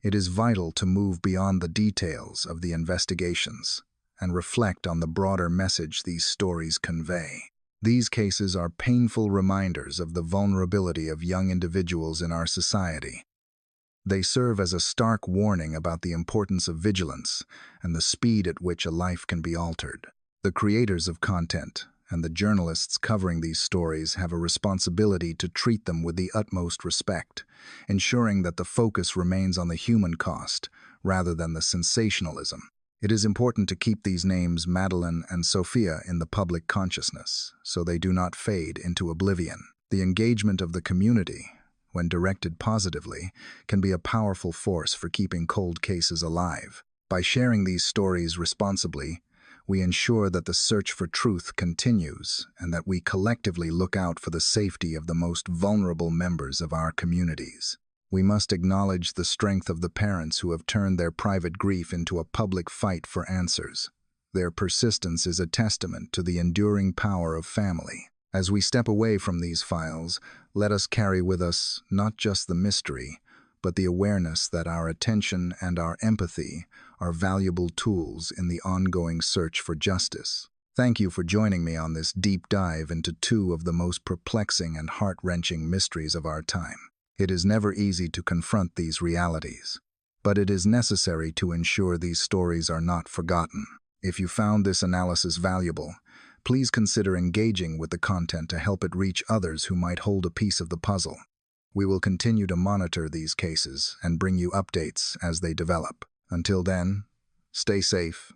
it is vital to move beyond the details of the investigations and reflect on the broader message these stories convey. These cases are painful reminders of the vulnerability of young individuals in our society. They serve as a stark warning about the importance of vigilance and the speed at which a life can be altered. The creators of content and the journalists covering these stories have a responsibility to treat them with the utmost respect, ensuring that the focus remains on the human cost rather than the sensationalism. It is important to keep these names, Madeleine and Sofia, in the public consciousness, so they do not fade into oblivion. The engagement of the community, when directed positively, can be a powerful force for keeping cold cases alive. By sharing these stories responsibly, we ensure that the search for truth continues and that we collectively look out for the safety of the most vulnerable members of our communities. We must acknowledge the strength of the parents who have turned their private grief into a public fight for answers. Their persistence is a testament to the enduring power of family. As we step away from these files, let us carry with us not just the mystery, but the awareness that our attention and our empathy are valuable tools in the ongoing search for justice. Thank you for joining me on this deep dive into two of the most perplexing and heart-wrenching mysteries of our time. It is never easy to confront these realities, but it is necessary to ensure these stories are not forgotten. If you found this analysis valuable, please consider engaging with the content to help it reach others who might hold a piece of the puzzle. We will continue to monitor these cases and bring you updates as they develop. Until then, stay safe,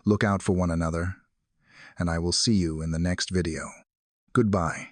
look out for one another, and I will see you in the next video. Goodbye.